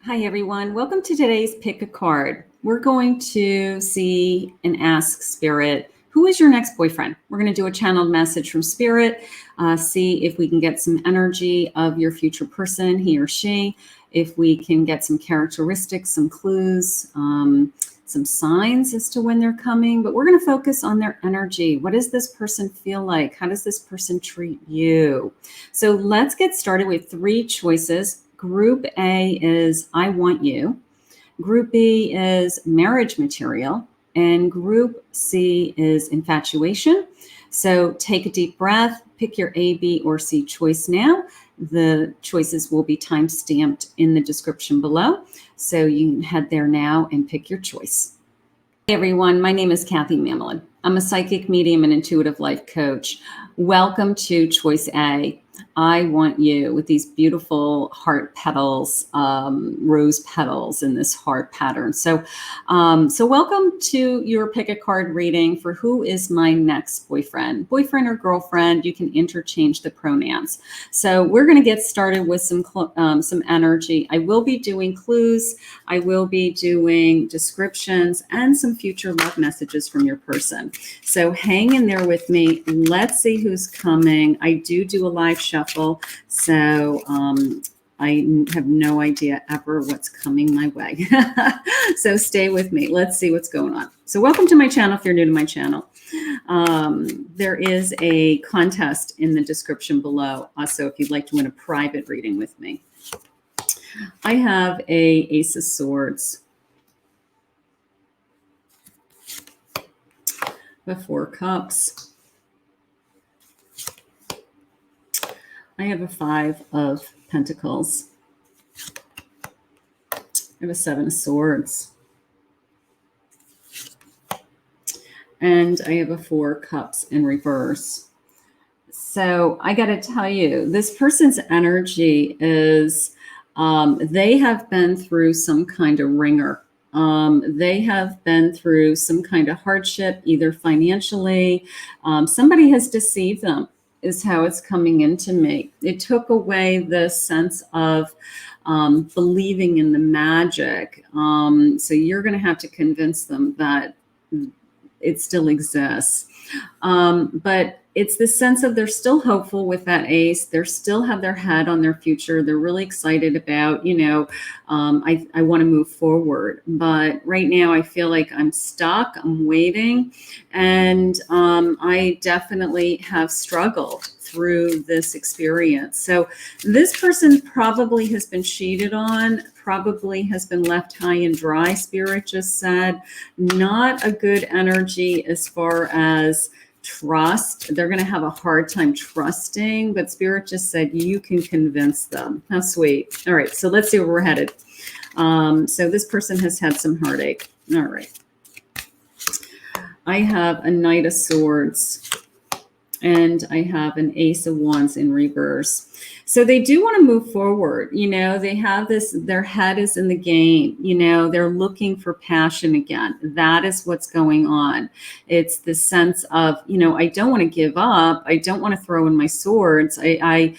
Hi, everyone. Welcome to today's Pick a Card. We're going to see and ask Spirit, who is your next boyfriend? We're going to do a channeled message from Spirit, see if we can get some energy of your future person, he or she, if we can get some characteristics, some clues, some signs as to when they're coming. But we're going to focus on their energy. What does this person feel like? How does this person treat you? So let's get started with 3 choices. Group A is I want you. Group B is marriage material. And group C is infatuation. So take a deep breath, pick your A, B, or C choice now. The choices will be time-stamped in the description below. So you can head there now and pick your choice. Hey everyone, my name is Kathy Mamolen. I'm a psychic medium and intuitive life coach. Welcome to Choice A. I want you with these beautiful heart petals, rose petals in this heart pattern. So welcome to your pick a card reading for who is my next boyfriend or girlfriend. You can interchange the pronouns. So we're going to get started with some energy. I will be doing clues. I will be doing descriptions and some future love messages from your person. So hang in there with me. Let's see who's coming. I do a live shuffle, so I have no idea ever what's coming my way. So stay with me. Let's see what's going on. So welcome to my channel if you're new to my channel. There is a contest in the description below. Also, if you'd like to win a private reading with me. I have a Ace of Swords. The 4 Cups. I have a 5 of Pentacles. I have a 7 of Swords. And I have a 4 Cups in reverse. So I got to tell you, this person's energy is, they have been through some kind of ringer. They have been through some kind of hardship, either financially. Somebody has deceived them, is how it's coming into me. It took away the sense of believing in the magic. So you're going to have to convince them that it still exists. But it's the sense of they're still hopeful with that ace. They still have their head on their future. They're really excited about, I want to move forward. But right now I feel like I'm stuck. I'm waiting. And I definitely have struggled through this experience. So this person probably has been cheated on, probably has been left high and dry, Spirit just said. Not a good energy as far as trust. They're going to have a hard time trusting, but Spirit just said you can convince them. How sweet. All right, so let's see where we're headed. So this person has had some heartache. All right. I have a Knight of Swords and I have an Ace of Wands in reverse. So they do want to move forward. They have this, their head is in the game. They're looking for passion again. That is what's going on. It's the sense of, I don't want to give up. I don't want to throw in my swords. I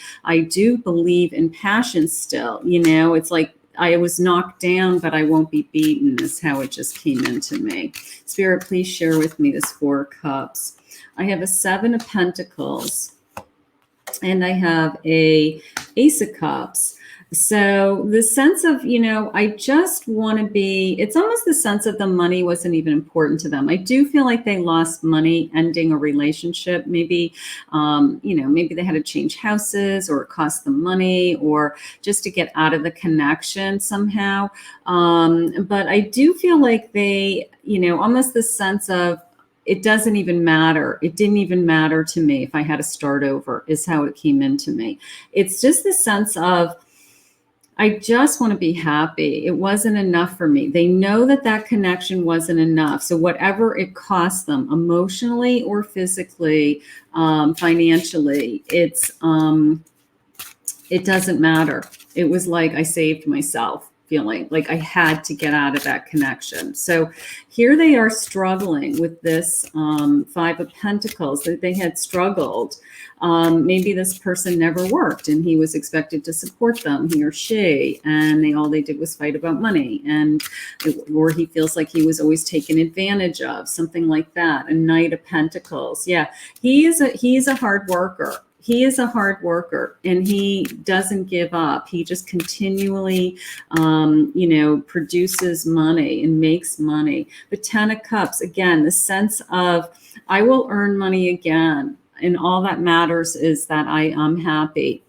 do believe in passion still. It's like I was knocked down, but I won't be beaten is how it just came into me. Spirit, please share with me this 4 Cups. I have a 7 of Pentacles. And I have a Ace of Cups. So the sense of, I just want to be, it's almost the sense of the money wasn't even important to them. I do feel like they lost money ending a relationship. Maybe, maybe they had to change houses or it cost them money or just to get out of the connection somehow. But I do feel like they, almost the sense of, it doesn't even matter. It didn't even matter to me if I had to start over is how it came into me. It's just the sense of, I just want to be happy. It wasn't enough for me. They know that connection wasn't enough. So whatever it cost them emotionally or physically, financially, it doesn't matter. It was like I saved myself. feeling like I had to get out of that connection. So here they are struggling with this Five of Pentacles, that they had struggled. Maybe this person never worked and he was expected to support them, he or she, and all they did was fight about money, or he feels like he was always taken advantage of, something like that. A Knight of Pentacles. Yeah, he's a hard worker. He is a hard worker, and he doesn't give up. He just continually, produces money and makes money. The Ten of Cups, again, the sense of, I will earn money again. And all that matters is that I am happy.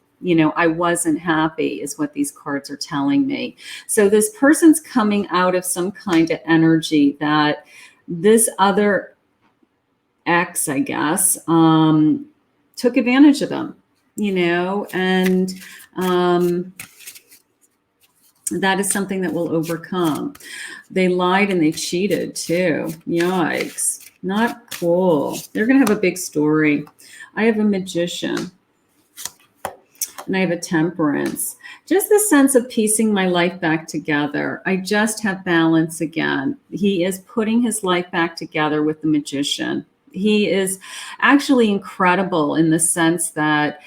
I wasn't happy is what these cards are telling me. So this person's coming out of some kind of energy that this other ex, I guess, took advantage of them, and that is something that we'll overcome. They lied and they cheated too. Yikes. Not cool. They're going to have a big story. I have a Magician and I have a Temperance. Just the sense of piecing my life back together. I just have balance again. He is putting his life back together with the Magician. He is actually incredible in the sense that,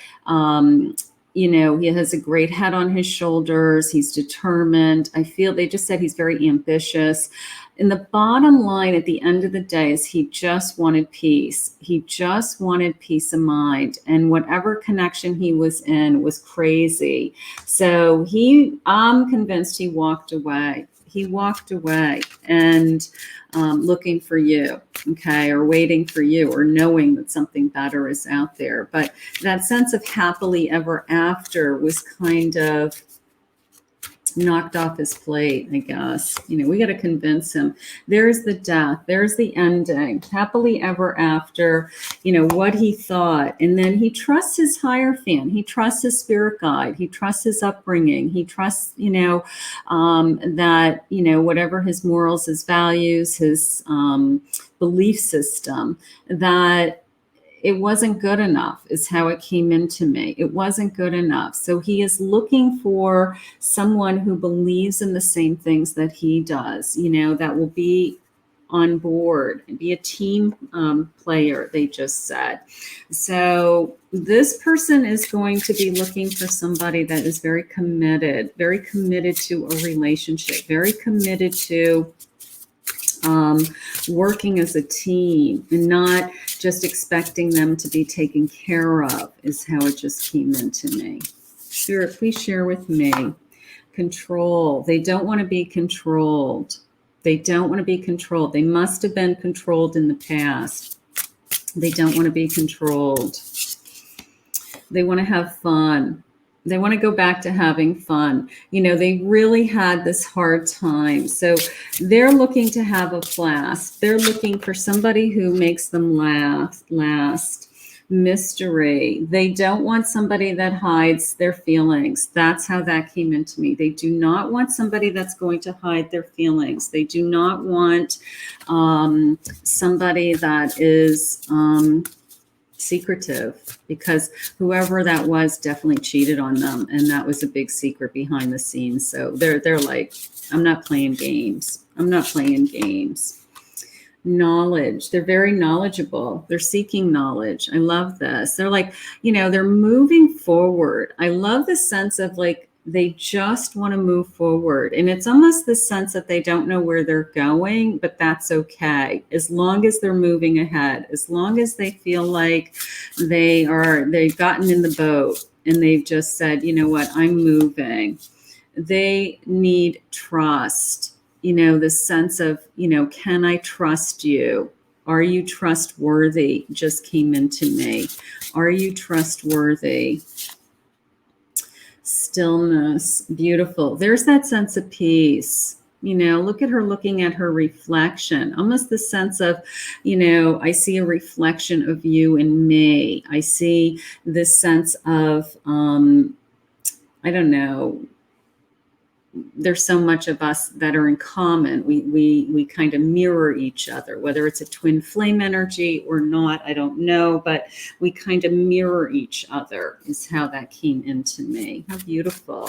he has a great head on his shoulders. He's determined. I feel they just said he's very ambitious. And the bottom line at the end of the day is he just wanted peace. He just wanted peace of mind. And whatever connection he was in was crazy. So I'm convinced he walked away. He walked away and looking for you, okay, or waiting for you, or knowing that something better is out there. But that sense of happily ever after was kind of knocked off his plate, I guess. We got to convince him. There's the death. There's the ending. Happily ever after, what he thought. And then he trusts his Hierophant. He trusts his spirit guide. He trusts his upbringing. He trusts, that, whatever his morals, his values, his belief system, that it wasn't good enough is how it came into me. It wasn't good enough. So he is looking for someone who believes in the same things that he does, that will be on board and be a team player, they just said. So this person is going to be looking for somebody that is very committed to a relationship, very committed to working as a team and not just expecting them to be taken care of, is how it just came into me. Spirit, please share with me. Control. They don't want to be controlled. They don't want to be controlled. They must have been controlled in the past. They don't want to be controlled. They want to have fun. They want to go back to having fun. They really had this hard time. So they're looking to have a blast. They're looking for somebody who makes them last. Mystery. They don't want somebody that hides their feelings. That's how that came into me. They do not want somebody that's going to hide their feelings. They do not want somebody that is secretive, because whoever that was definitely cheated on them, and that was a big secret behind the scenes. So they're like, I'm not playing games. I'm not playing games. Knowledge. They're very knowledgeable. They're seeking knowledge. I love this. They're like, they're moving forward. I love the sense of like, they just want to move forward. And it's almost the sense that they don't know where they're going, but that's okay. As long as they're moving ahead, as long as they feel like they've gotten in the boat and they've just said, you know what, I'm moving. They need trust, the sense of, can I trust you? Are you trustworthy? Just came into me. Are you trustworthy? Stillness. Beautiful. There's that sense of peace. Look at her looking at her reflection. Almost the sense of, I see a reflection of you and me. I see this sense of, I don't know. There's so much of us that are in common. We kind of mirror each other, whether it's a twin flame energy or not, I don't know, but we kind of mirror each other is how that came into me. How beautiful.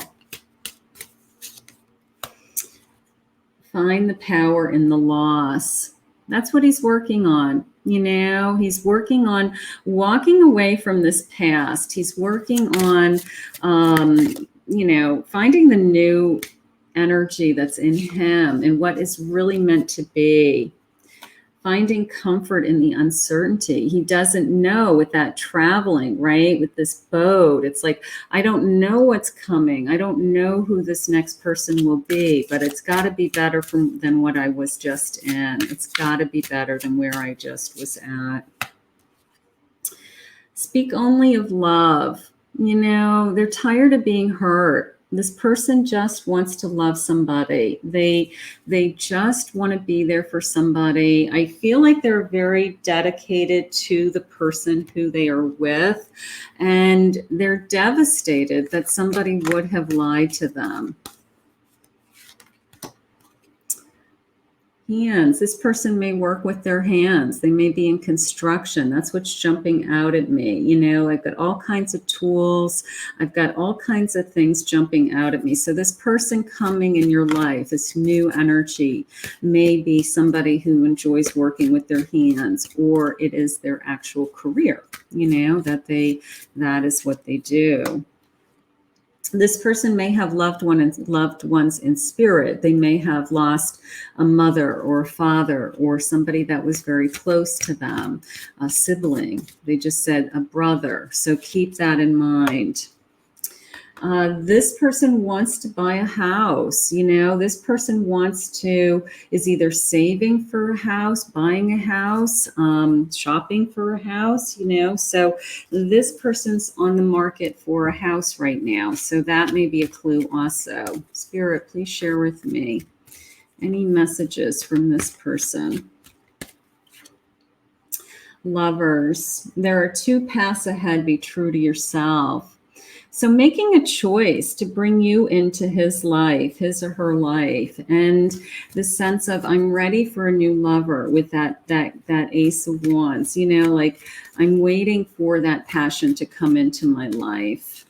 find the power in the loss. That's what he's working on. You know, he's working on walking away from this past. He's working on, you know, finding the new energy that's in him and what is really meant to be. Finding comfort in the uncertainty. He doesn't know with that traveling, right? With this boat, it's like, I don't know what's coming. I don't know who this next person will be, but it's got to be better than what I was just in. It's got to be better than where I just was at. Speak only of love. You know, they're tired of being hurt. This person just wants to love somebody. They just want to be there for somebody. I feel like they're very dedicated to the person who they are with, and they're devastated that somebody would have lied to them. Hands. This person may work with their hands. They may be in construction. That's what's jumping out at me. You know, I've got all kinds of tools. I've got all kinds of things jumping out at me. So this person coming in your life, this new energy, may be somebody who enjoys working with their hands, or it is their actual career, you know, that is what they do. This person may have loved ones in spirit. They may have lost a mother or a father or somebody that was very close to them, a sibling. They just said a brother. So keep that in mind. This person wants to buy a house. You know, this person is either saving for a house, buying a house, shopping for a house, you know. So this person's on the market for a house right now. So that may be a clue also. Spirit, please share with me any messages from this person. Lovers, there are 2 paths ahead. Be true to yourself. So making a choice to bring you into his life, his or her life, and the sense of I'm ready for a new lover with that Ace of Wands, you know, like I'm waiting for that passion to come into my life.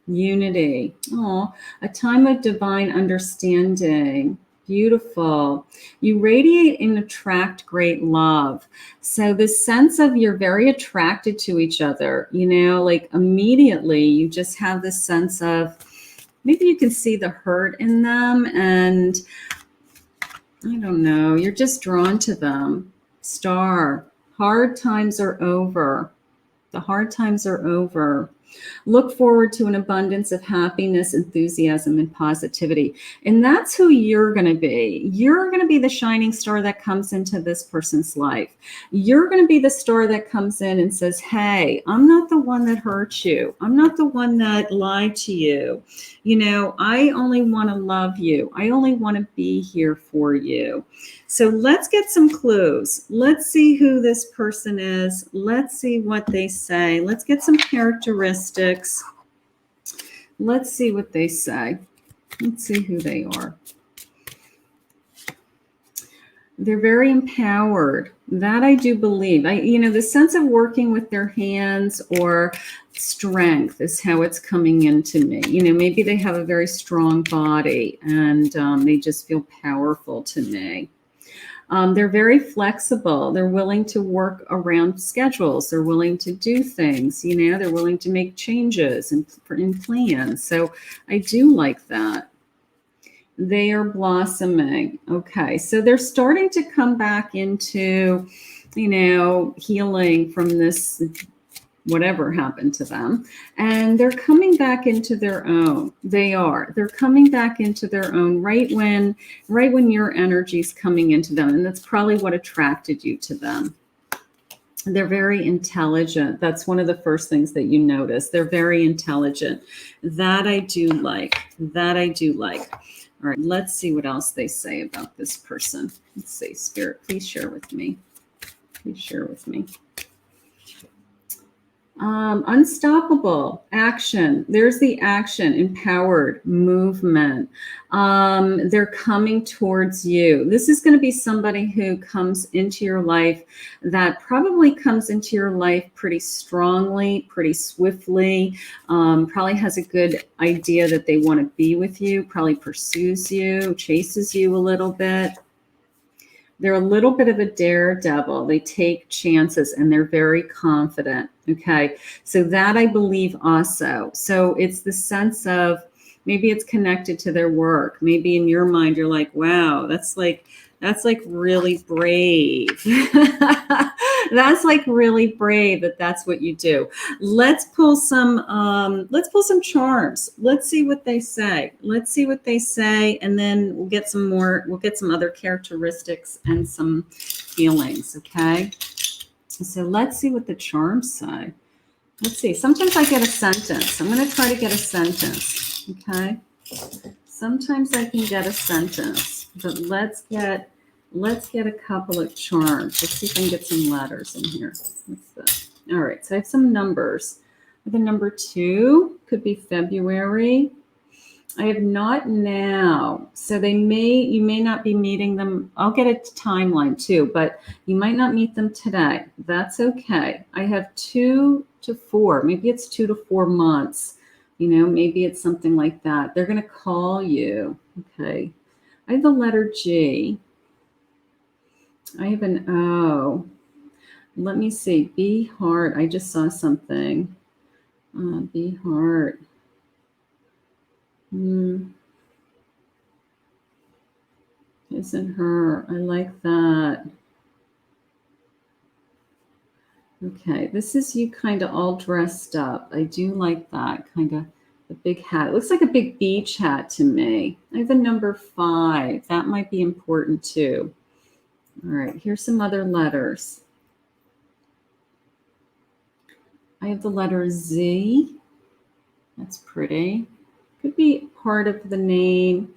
Unity. Oh, a time of divine understanding. Beautiful. You radiate and attract great love. So this sense of you're very attracted to each other, you know, like immediately you just have this sense of maybe you can see the hurt in them, and I don't know, you're just drawn to them. Star. Hard times are over. The hard times are over. Look forward to an abundance of happiness, enthusiasm, and positivity. And that's who you're going to be. You're going to be the shining star that comes into this person's life. You're going to be the star that comes in and says, hey, I'm not the one that hurt you. I'm not the one that lied to you. You know, I only want to love you. I only want to be here for you. So let's get some clues. Let's see who this person is. Let's see what they say. Let's get some characteristics. Let's see what they say. Let's see who they are. They're very empowered. That I do believe. You know, the sense of working with their hands or strength is how it's coming into me. You know, maybe they have a very strong body and they just feel powerful to me. They're very flexible. They're willing to work around schedules. They're willing to do things, you know, they're willing to make changes in plans. So I do like that. They are blossoming. Okay. So they're starting to come back into, you know, healing from this whatever happened to them, and they're coming back into their own. They're coming back into their own right when your energy is coming into them, and that's probably what attracted you to them. They're very intelligent. That's one of the first things that you notice. They're very intelligent. That I do like. That I do like. All right, let's see what else they say about this person. Let's see, Spirit, please share with me. Please share with me. Unstoppable action. There's the action, empowered movement. They're coming towards you. This is going to be somebody who comes into your life that probably comes into your life pretty strongly, pretty swiftly, probably has a good idea that they want to be with you, probably pursues you, chases you a little bit. They're a little bit of a daredevil. They take chances and they're very confident. Okay. So that I believe also. So it's the sense of maybe it's connected to their work. Maybe in your mind, you're like, wow, that's like really brave. That's like really brave that's what you do. Let's pull some charms. Let's see what they say. And then we'll get some other characteristics and some feelings. Okay. So let's see what the charms say. Let's see. Sometimes I get a sentence. I'm going to try to get a sentence. Okay. Sometimes I can get a sentence, but let's get a couple of charms. Let's see if I can get some letters in here. What's this? All right, so I have some numbers. The number 2 could be February. I have not now. So you may not be meeting them. I'll get a timeline too, but you might not meet them today. That's okay. I have 2 to 4. Maybe it's 2 to 4 months. Maybe it's something like that. They're going to call you. Okay. I have the letter G. I have an O. Let me see. Be heart. I just saw something. Be heart. Isn't her. I like that. Okay, this is you kind of all dressed up. I do like that kind of the big hat. It looks like a big beach hat to me. I have a number 5. That might be important too. All right, here's some other letters. I have the letter Z. That's pretty. Could be part of the name.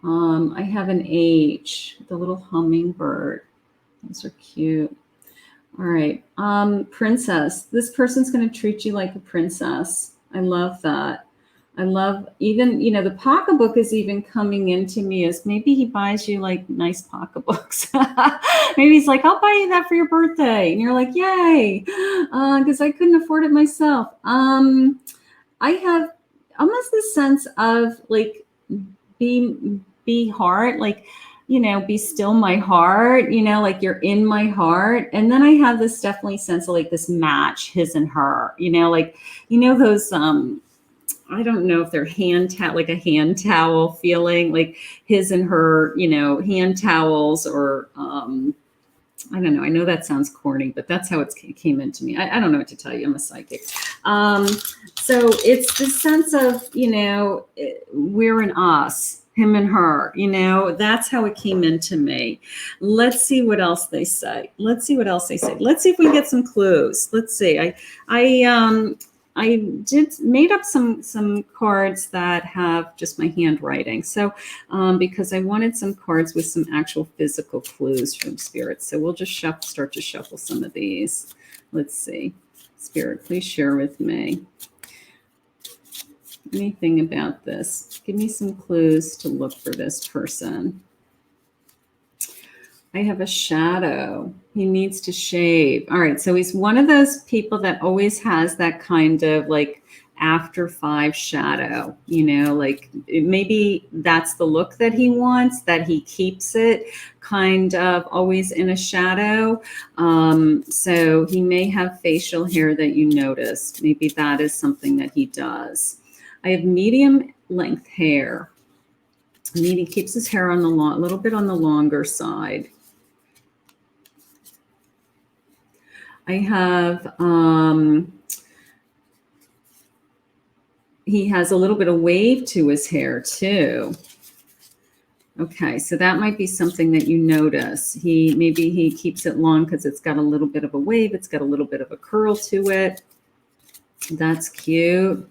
I have an H, the little hummingbird. Those are cute. All right. Princess. This person's going to treat you like a princess. I love that. I love even, the pocketbook is even coming into me as maybe he buys you like nice pocketbooks. Maybe he's like, I'll buy you that for your birthday. And you're like, yay. Because I couldn't afford it myself. I have almost the sense of like be heart, like, be still my heart, like you're in my heart. And then I have this definitely sense of like this match, his and her, like, those, I don't know if they're like a hand towel feeling, like his and her, hand towels or, I don't know. I know that sounds corny, but that's how it came into me. I don't know what to tell you. I'm a psychic. So it's the sense of, we're an us, him and her, that's how it came into me. Let's see what else they say. Let's see if we can get some clues. Let's see. I made up some cards that have just my handwriting. So because I wanted some cards with some actual physical clues from Spirit. So we'll just start to shuffle some of these. Let's see. Spirit, please share with me anything about this. Give me some clues to look for this person. I have a shadow. He needs to shave. All right. So he's one of those people that always has that kind of like after 5 shadow, like maybe that's the look that he wants, that he keeps it kind of always in a shadow. So he may have facial hair that you noticed. Maybe that is something that he does. I have medium length hair. He keeps his hair on a little bit on the longer side. I have, he has a little bit of wave to his hair too. Okay, so that might be something that you notice. Maybe he keeps it long because it's got a little bit of a wave. It's got a little bit of a curl to it. That's cute.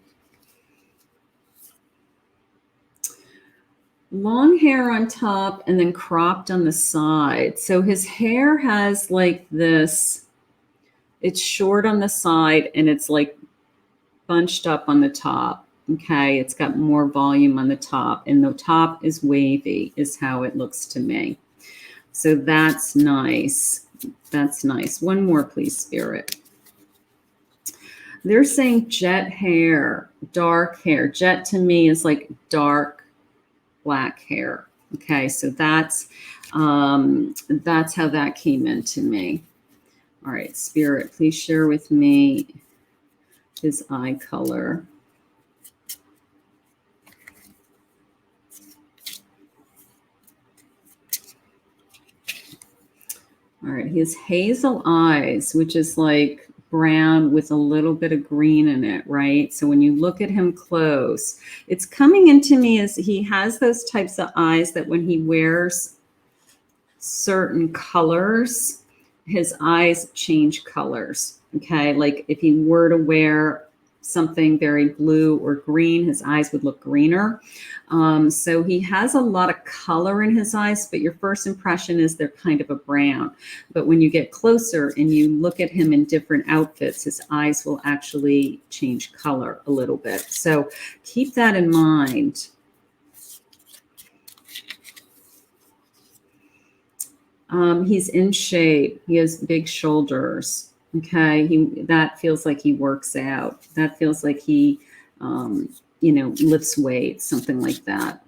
Long hair on top and then cropped on the side. So his hair has like this It's short on the side and it's like bunched up on the top. Okay, it's got more volume on the top, and the top is wavy, is how it looks to me. So that's nice. That's nice. One more, please, Spirit. They're saying jet hair, dark hair. Jet to me is like dark black hair. Okay, so that's how that came into me. All right, Spirit, please share with me his eye color. All right, he has hazel eyes, which is like brown with a little bit of green in it, right? So when you look at him close, it's coming into me as he has those types of eyes that when he wears certain colors, his eyes change colors, okay? Like if he were to wear something very blue or green, his eyes would look greener. So he has a lot of color in his eyes, but your first impression is they're kind of a brown. But when you get closer and you look at him in different outfits, his eyes will actually change color a little bit. So keep that in mind. He's in shape. He has big shoulders. Okay, that feels like he works out. That feels like he, lifts weights, something like that.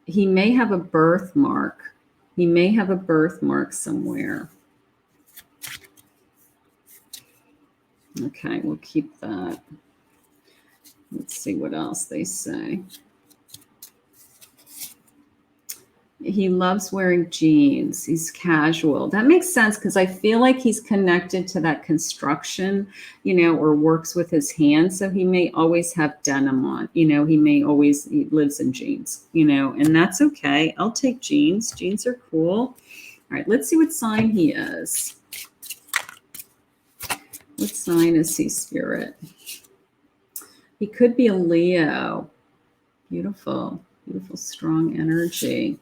He may have a birthmark. He may have a birthmark somewhere. Okay, we'll keep that. Let's see what else they say. He loves wearing jeans. He's casual. That makes sense because I feel like he's connected to that construction, or works with his hands. So he may always have denim on, he lives in jeans, and that's okay. I'll take jeans. Jeans are cool. All right, let's see what sign he is. What sign is he, Spirit? He could be a Leo. Beautiful, beautiful, strong energy.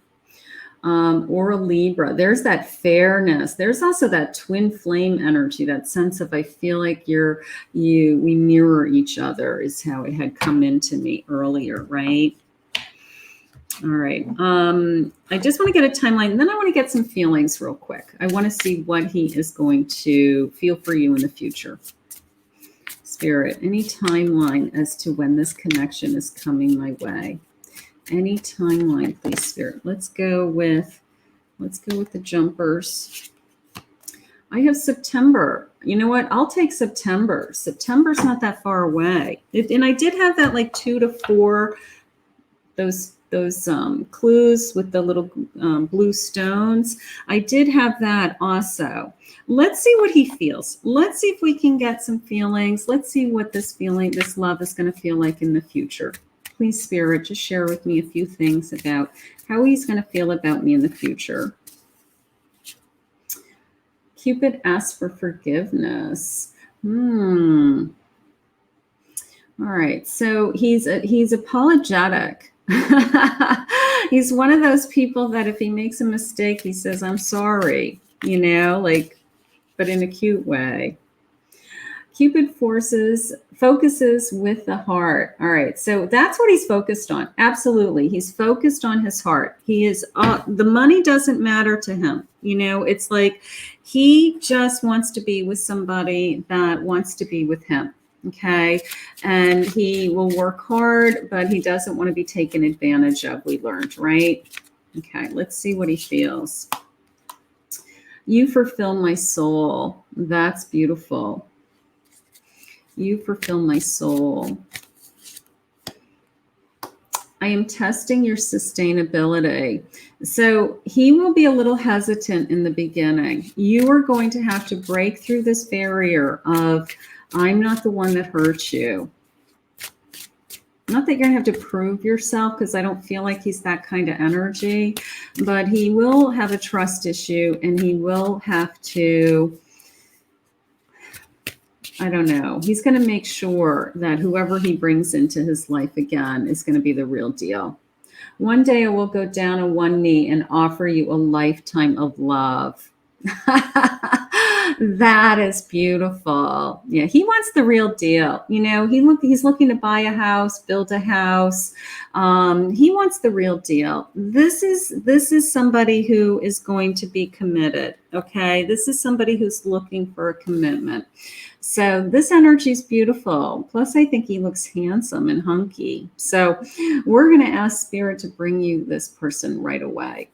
Or a Libra. There's that fairness. There's also that twin flame energy, that sense of I feel like we mirror each other is how it had come into me earlier, right? All right. I just want to get a timeline, and then I want to get some feelings real quick. I want to see what he is going to feel for you in the future. Spirit, any timeline as to when this connection is coming my way? Any timeline, please, Spirit. Let's go with the jumpers. I have September. You know what? I'll take September. September's not that far away. And I did have that like 2 to 4, those clues with the little blue stones. I did have that also. Let's see what he feels. Let's see if we can get some feelings. Let's see what this love is going to feel like in the future. Please, Spirit, just share with me a few things about how he's going to feel about me in the future. Cupid asks for forgiveness. All right, so he's apologetic. He's one of those people that if he makes a mistake, he says, I'm sorry, but in a cute way. Cupid focuses with the heart. All right, so that's what he's focused on. Absolutely, he's focused on his heart. He is the money doesn't matter to him. It's like he just wants to be with somebody that wants to be with him. Okay, and he will work hard, but he doesn't want to be taken advantage of. We learned, right? Okay, let's see what he feels. You fulfill my soul. That's beautiful. You fulfill my soul. I am testing your sustainability. So he will be a little hesitant in the beginning. You are going to have to break through this barrier of, I'm not the one that hurt you. Not that you're going to have to prove yourself, because I don't feel like he's that kind of energy, but he will have a trust issue, and he will have to, I don't know. He's going to make sure that whoever he brings into his life again is going to be the real deal. One day I will go down on one knee and offer you a lifetime of love. That is beautiful. Yeah, he wants the real deal. You know, he's looking to buy a house, build a house. He wants the real deal. This is somebody who is going to be committed. Okay, this is somebody who's looking for a commitment. So this energy is beautiful. Plus, I think he looks handsome and hunky. So we're going to ask Spirit to bring you this person right away.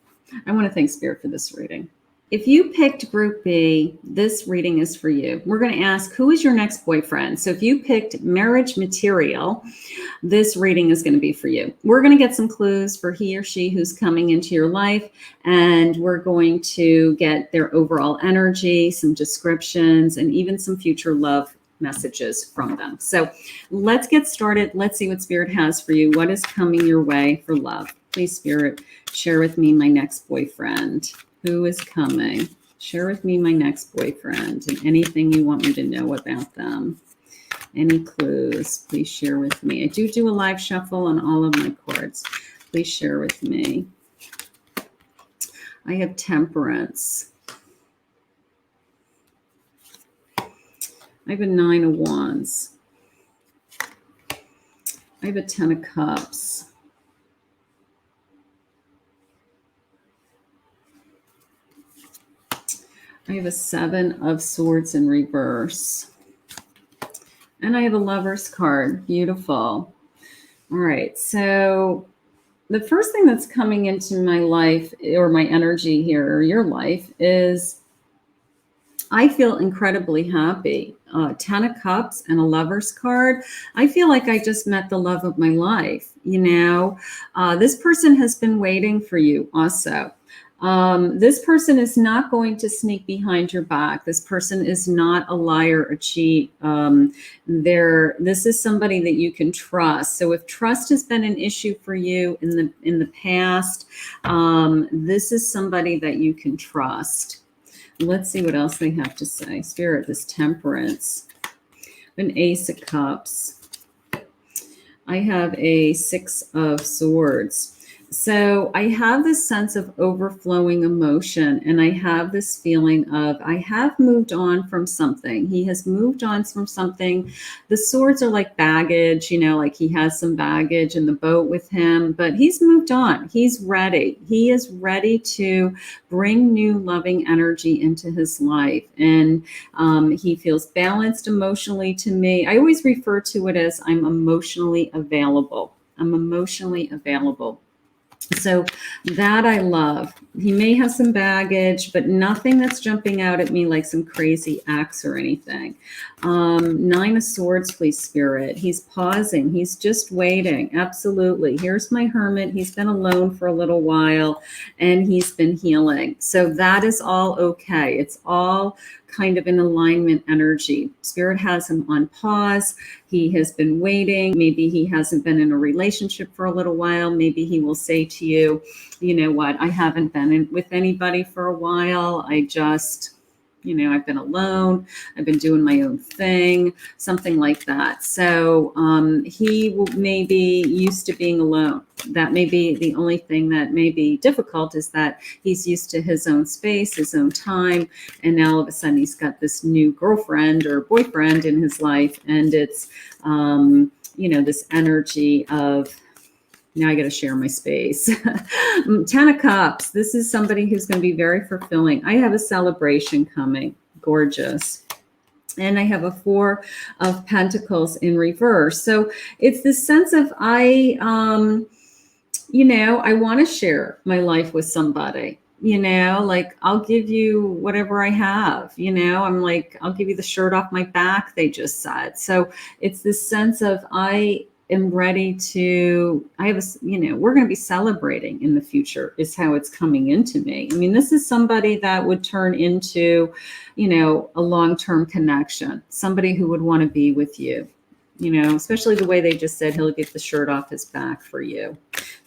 I want to thank Spirit for this reading. If you picked Group B, this reading is for you. We're going to ask, who is your next boyfriend? So if you picked marriage material, this reading is going to be for you. We're going to get some clues for he or she who's coming into your life, and we're going to get their overall energy, some descriptions, and even some future love messages from them. So let's get started. Let's see what Spirit has for you. What is coming your way for love? Please, Spirit, share with me my next boyfriend. Who is coming? Share with me my next boyfriend and anything you want me to know about them. Any clues, please share with me. I do a live shuffle on all of my cards. Please share with me. I have Temperance. I have a 9 of Wands. I have a 10 of Cups. I have a 7 of Swords in reverse. And I have a Lover's card. Beautiful. All right. So the first thing that's coming into my life, or my energy here, or your life, is I feel incredibly happy. 10 of Cups and a Lover's card. I feel like I just met the love of my life. You know, this person has been waiting for you also. This person is not going to sneak behind your back. This person is not a liar, a cheat. This is somebody that you can trust. So if trust has been an issue for you in the past, this is somebody that you can trust. Let's see what else they have to say. Spirit, this Temperance, an Ace of Cups. I have a 6 of Swords. So I have this sense of overflowing emotion, and I have this feeling of I have moved on from something. He has moved on from something. The swords are like baggage, you know, like he has some baggage in the boat with him, but he's moved on. He's ready. He is ready to bring new loving energy into his life. And he feels balanced emotionally to me. I always refer to it as I'm emotionally available. I'm emotionally available. So that I love. He may have some baggage, but nothing that's jumping out at me like some crazy ex or anything. 9 of Swords, please, Spirit. He's pausing. He's just waiting. Absolutely. Here's my Hermit. He's been alone for a little while, and he's been healing. So that is all okay. It's all kind of an alignment energy. Spirit has him on pause. He has been waiting. Maybe he hasn't been in a relationship for a little while. Maybe he will say to you, you know what, I haven't been with anybody for a while. I just, you know, I've been alone. I've been doing my own thing, something like that. So he may be used to being alone. That may be the only thing that may be difficult, is that he's used to his own space, his own time. And now all of a sudden he's got this new girlfriend or boyfriend in his life. And it's, you know, this energy of, now I got to share my space. 10 of Cups. This is somebody who's going to be very fulfilling. I have a celebration coming. Gorgeous. And I have a 4 of Pentacles in reverse. So it's this sense of you know, I want to share my life with somebody. You know, like I'll give you whatever I have, you know, I'm like, I'll give you the shirt off my back, they just said. So it's this sense of I am ready to, I have a, you know, we're going to be celebrating in the future is how it's coming into me. I mean, this is somebody that would turn into, you know, a long-term connection, somebody who would want to be with you, you know, especially the way they just said he'll get the shirt off his back for you.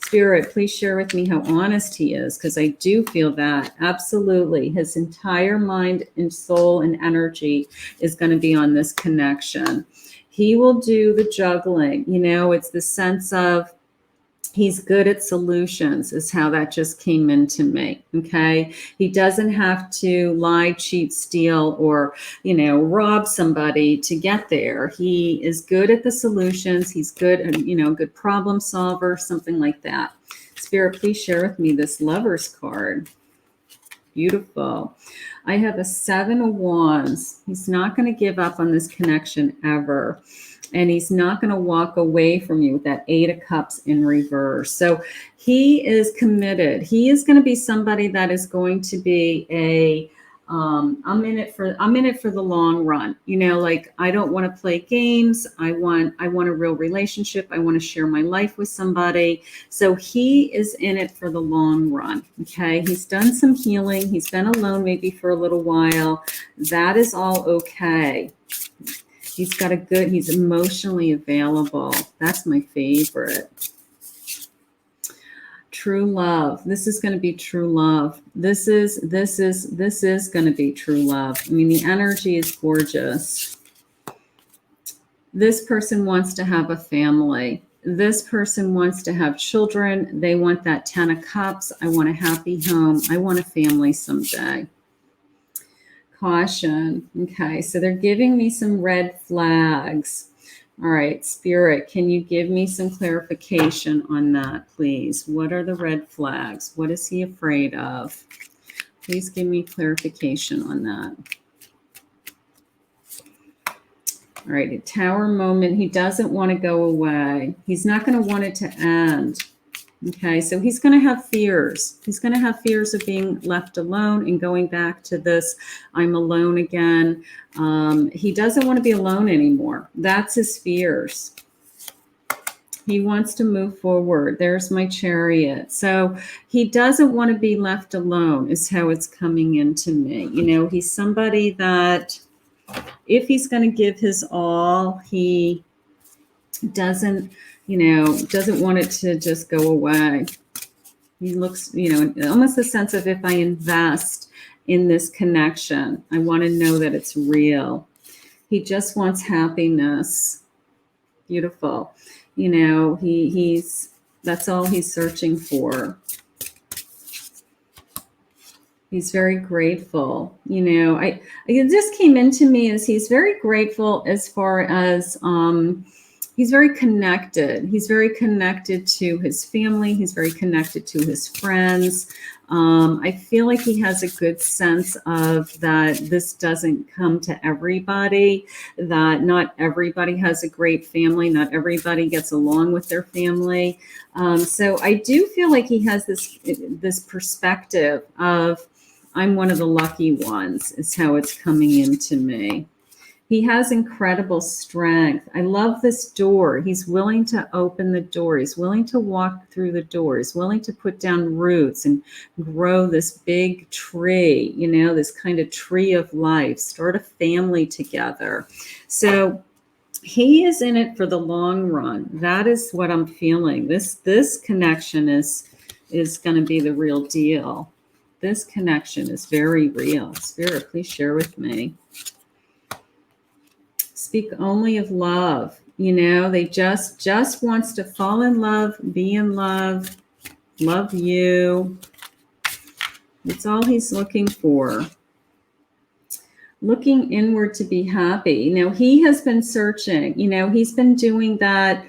Spirit, please share with me how honest he is, because I do feel that absolutely his entire mind and soul and energy is going to be on this connection. He will do the juggling. You know, it's the sense of He's good at solutions is how that just came into me. Okay. He doesn't have to lie, cheat, steal, or, rob somebody to get there. He is good at the solutions. He's good at, good problem solver, something like that. Spirit, please share with me this Lover's card. Beautiful. I have a 7 of Wands. He's not going to give up on this connection ever. And he's not going to walk away from you with that 8 of Cups in reverse. So he is committed. He is going to be somebody that is going to be I'm in it for the long run. I don't want to play games. I want a real relationship. I want to share my life with somebody. So he is in it for the long run. Okay. He's done some healing. He's been alone maybe for a little while. That is all okay. He's emotionally available. That's my favorite. True love. This is going to be true love. This is going to be true love. I mean, the energy is gorgeous. This person wants to have a family. This person wants to have children. They want that 10 of Cups. I want a happy home. I want a family someday. Caution. Okay, so they're giving me some red flags. All right, Spirit, can you give me some clarification on that, please? What are the red flags? What is he afraid of? Please give me clarification on that. All right, a Tower moment. He doesn't want to go away. He's not going to want it to end. Okay, so he's going to have fears. He's going to have fears of being left alone and going back to this, I'm alone again. He doesn't want to be alone anymore. That's his fears. He wants to move forward. There's my Chariot. So he doesn't want to be left alone is how it's coming into me. He's somebody that if he's going to give his all, he doesn't want it to just go away. He looks, almost a sense of if I invest in this connection, I want to know that it's real. He just wants happiness. Beautiful. That's all he's searching for. He's very grateful. It just came into me as he's very grateful as far as, he's very connected. He's very connected to his family. He's very connected to his friends. I feel like he has a good sense of that this doesn't come to everybody, that not everybody has a great family. Not everybody gets along with their family. So I do feel like he has this perspective of, I'm one of the lucky ones, is how it's coming into me. He has incredible strength. I love this door. He's willing to open the door. He's willing to walk through the door. He's willing to put down roots and grow this big tree, this kind of tree of life, start a family together. So he is in it for the long run. That is what I'm feeling. This connection is going to be the real deal. This connection is very real. Spirit, please share with me. Speak only of love. They just wants to fall in love, be in love you. It's all he's looking for. Looking inward to be happy. He has been searching. He's been doing that.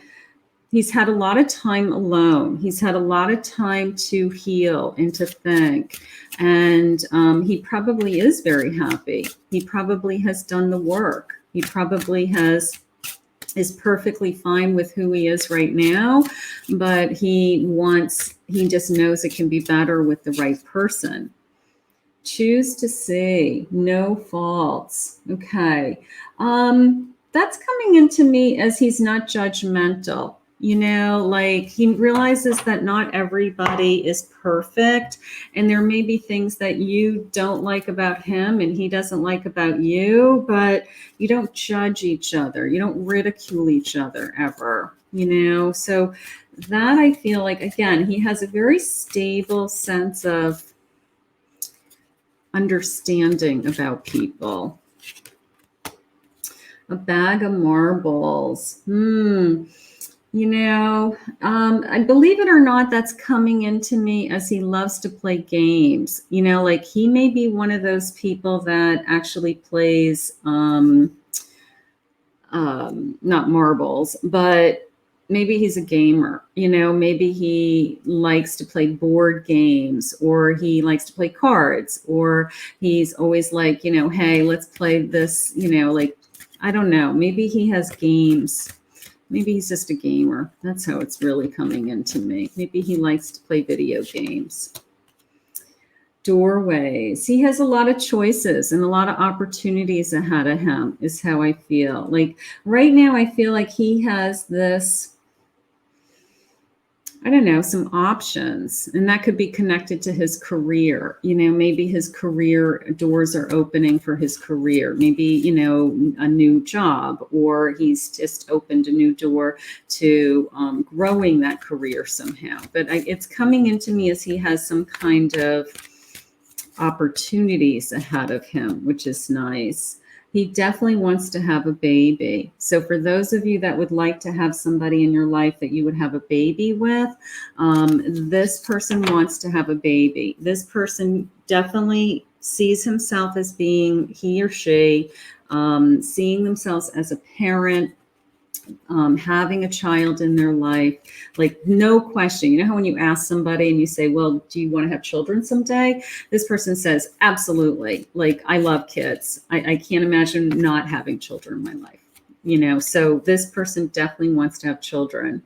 He's had a lot of time alone. He's had a lot of time to heal and to think. And he probably is very happy. He probably has done the work. He probably is perfectly fine with who he is right now, but he just knows it can be better with the right person. Choose to see, no faults. Okay. That's coming into me as he's not judgmental. He realizes that not everybody is perfect, and there may be things that you don't like about him and he doesn't like about you, but you don't judge each other. You don't ridicule each other ever, So that I feel like, again, he has a very stable sense of understanding about people. A bag of marbles. I believe it or not, that's coming into me as he loves to play games. Like he may be one of those people that actually plays, not marbles, but maybe he's a gamer. Maybe he likes to play board games, or he likes to play cards, or he's always like, hey, let's play this, like, I don't know. Maybe he has games. Maybe he's just a gamer. That's how it's really coming into me. Maybe he likes to play video games. Doorways. He has a lot of choices and a lot of opportunities ahead of him, is how I feel. Like right now, I feel like he has this, I don't know, some options, and that could be connected to his career. Maybe his career doors are opening for his career. Maybe, a new job, or he's just opened a new door to growing that career somehow. But it's coming into me as he has some kind of opportunities ahead of him, which is nice. He definitely wants to have a baby. So for those of you that would like to have somebody in your life that you would have a baby with, this person wants to have a baby. This person definitely sees himself as being, he or she, seeing themselves as a parent, having a child in their life, like no question. You know how when you ask somebody and you say, well, do you want to have children someday? This person says, absolutely. Like, I love kids. I can't imagine not having children in my life. So this person definitely wants to have children.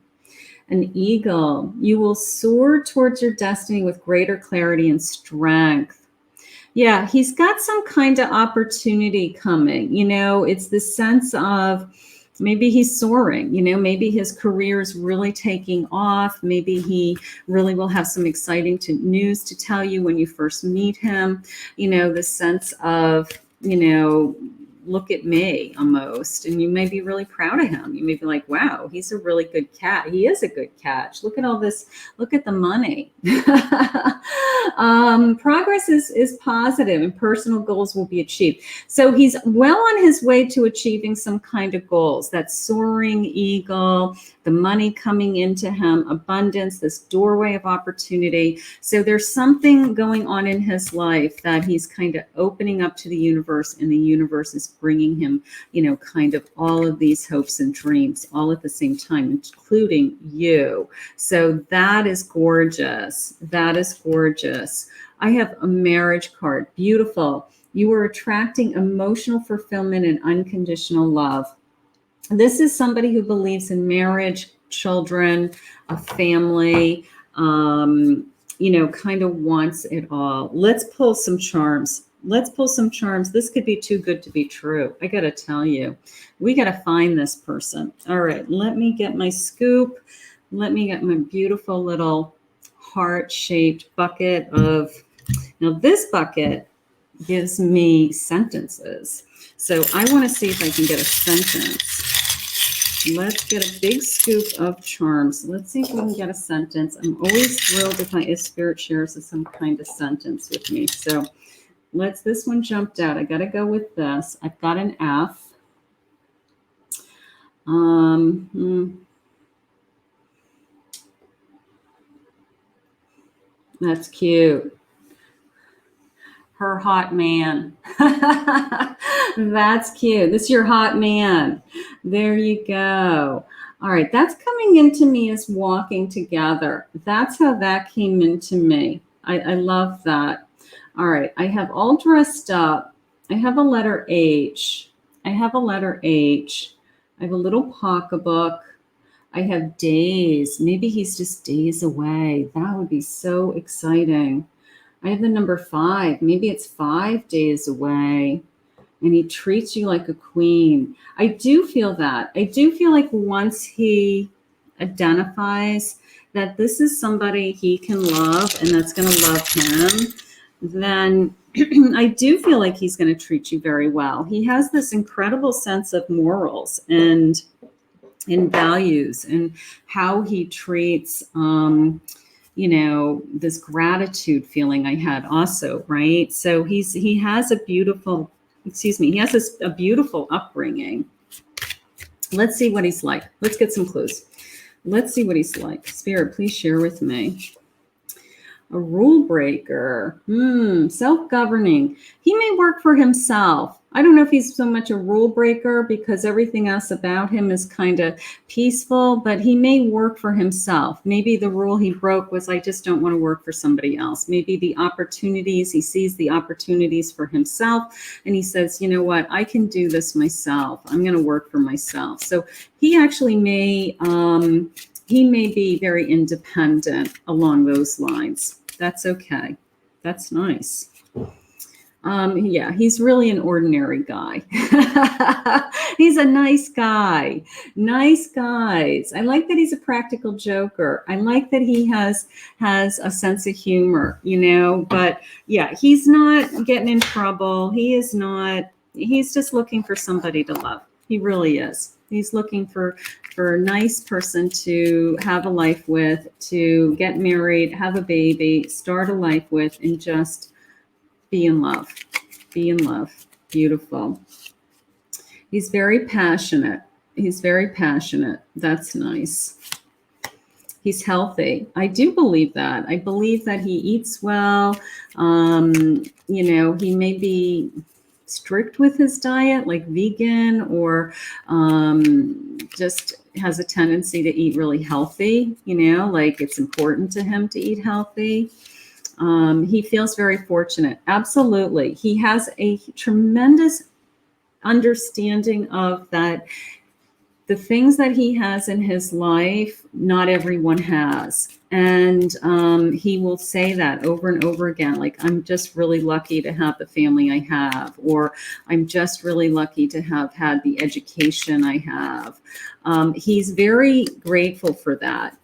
An eagle. You will soar towards your destiny with greater clarity and strength. Yeah, he's got some kind of opportunity coming. It's the sense of, maybe he's soaring, maybe his career is really taking off. Maybe he really will have some exciting news to tell you when you first meet him. The sense of, look at me almost. And you may be really proud of him. You may be like, wow, he's a really good cat. He is a good catch. Look at all this. Look at the money. Progress is positive and personal goals will be achieved. So he's well on his way to achieving some kind of goals. That soaring eagle, the money coming into him, abundance, this doorway of opportunity. So there's something going on in his life that he's kind of opening up to the universe, and the universe is bringing him, kind of all of these hopes and dreams all at the same time, including you. So that is gorgeous. That is gorgeous. I have a marriage card. Beautiful. You are attracting emotional fulfillment and unconditional love. This is somebody who believes in marriage, children, a family, kind of wants it all. Let's pull some charms. This could be too good to be true. I got to tell you, we got to find this person. All right, let me get my scoop. Let me get my beautiful little heart-shaped bucket of, now this bucket gives me sentences. So I want to see if I can get a sentence. Let's get a big scoop of charms. Let's see if we can get a sentence. I'm always thrilled if Spirit shares some kind of sentence with me. So this one jumped out. I got to go with this. I've got an F. That's cute. Her hot man. That's cute. This is your hot man. There you go. All right. That's coming into me as walking together. That's how that came into me. I love that. All right. I have all dressed up. I have a letter H. I have a little pocketbook. I have days. Maybe he's just days away. That would be so exciting. I have the number 5. Maybe it's 5 days away, and he treats you like a queen. I do feel that. I do feel like once he identifies that this is somebody he can love and that's going to love him, then I do feel like he's going to treat you very well. He has this incredible sense of morals and values, and how he treats this gratitude feeling I had also, right? So he has a beautiful upbringing. Let's see what he's like. Let's get some clues. Let's see what he's like. Spirit, please share with me. A rule breaker. Self-governing. He may work for himself. I don't know if he's so much a rule breaker because everything else about him is kind of peaceful, but he may work for himself. Maybe the rule he broke was, I just don't want to work for somebody else. Maybe the opportunities, he sees the opportunities for himself and he says, you know what, I can do this myself. I'm going to work for myself. So he actually may, he may be very independent along those lines. That's okay. That's nice. Yeah, he's really an ordinary guy. He's a nice guy. Nice guys. I like that he's a practical joker. I like that he has a sense of humor, you know, but yeah, he's not getting in trouble. He is not, he's just looking for somebody to love. He really is. He's looking for a nice person to have a life with, to get married, have a baby, start a life with, and just be in love. Be in love. Beautiful. He's very passionate. He's very passionate. That's nice. He's healthy. I do believe that. I believe that he eats well. You know, he may be strict with his diet, like vegan, or just has a tendency to eat really healthy, you know, like it's important to him to eat healthy. He feels very fortunate. Absolutely. He has a tremendous understanding of that the things that he has in his life, not everyone has. And he will say that over and over again, like, I'm just really lucky to have the family I have, or I'm just really lucky to have had the education I have. He's very grateful for that.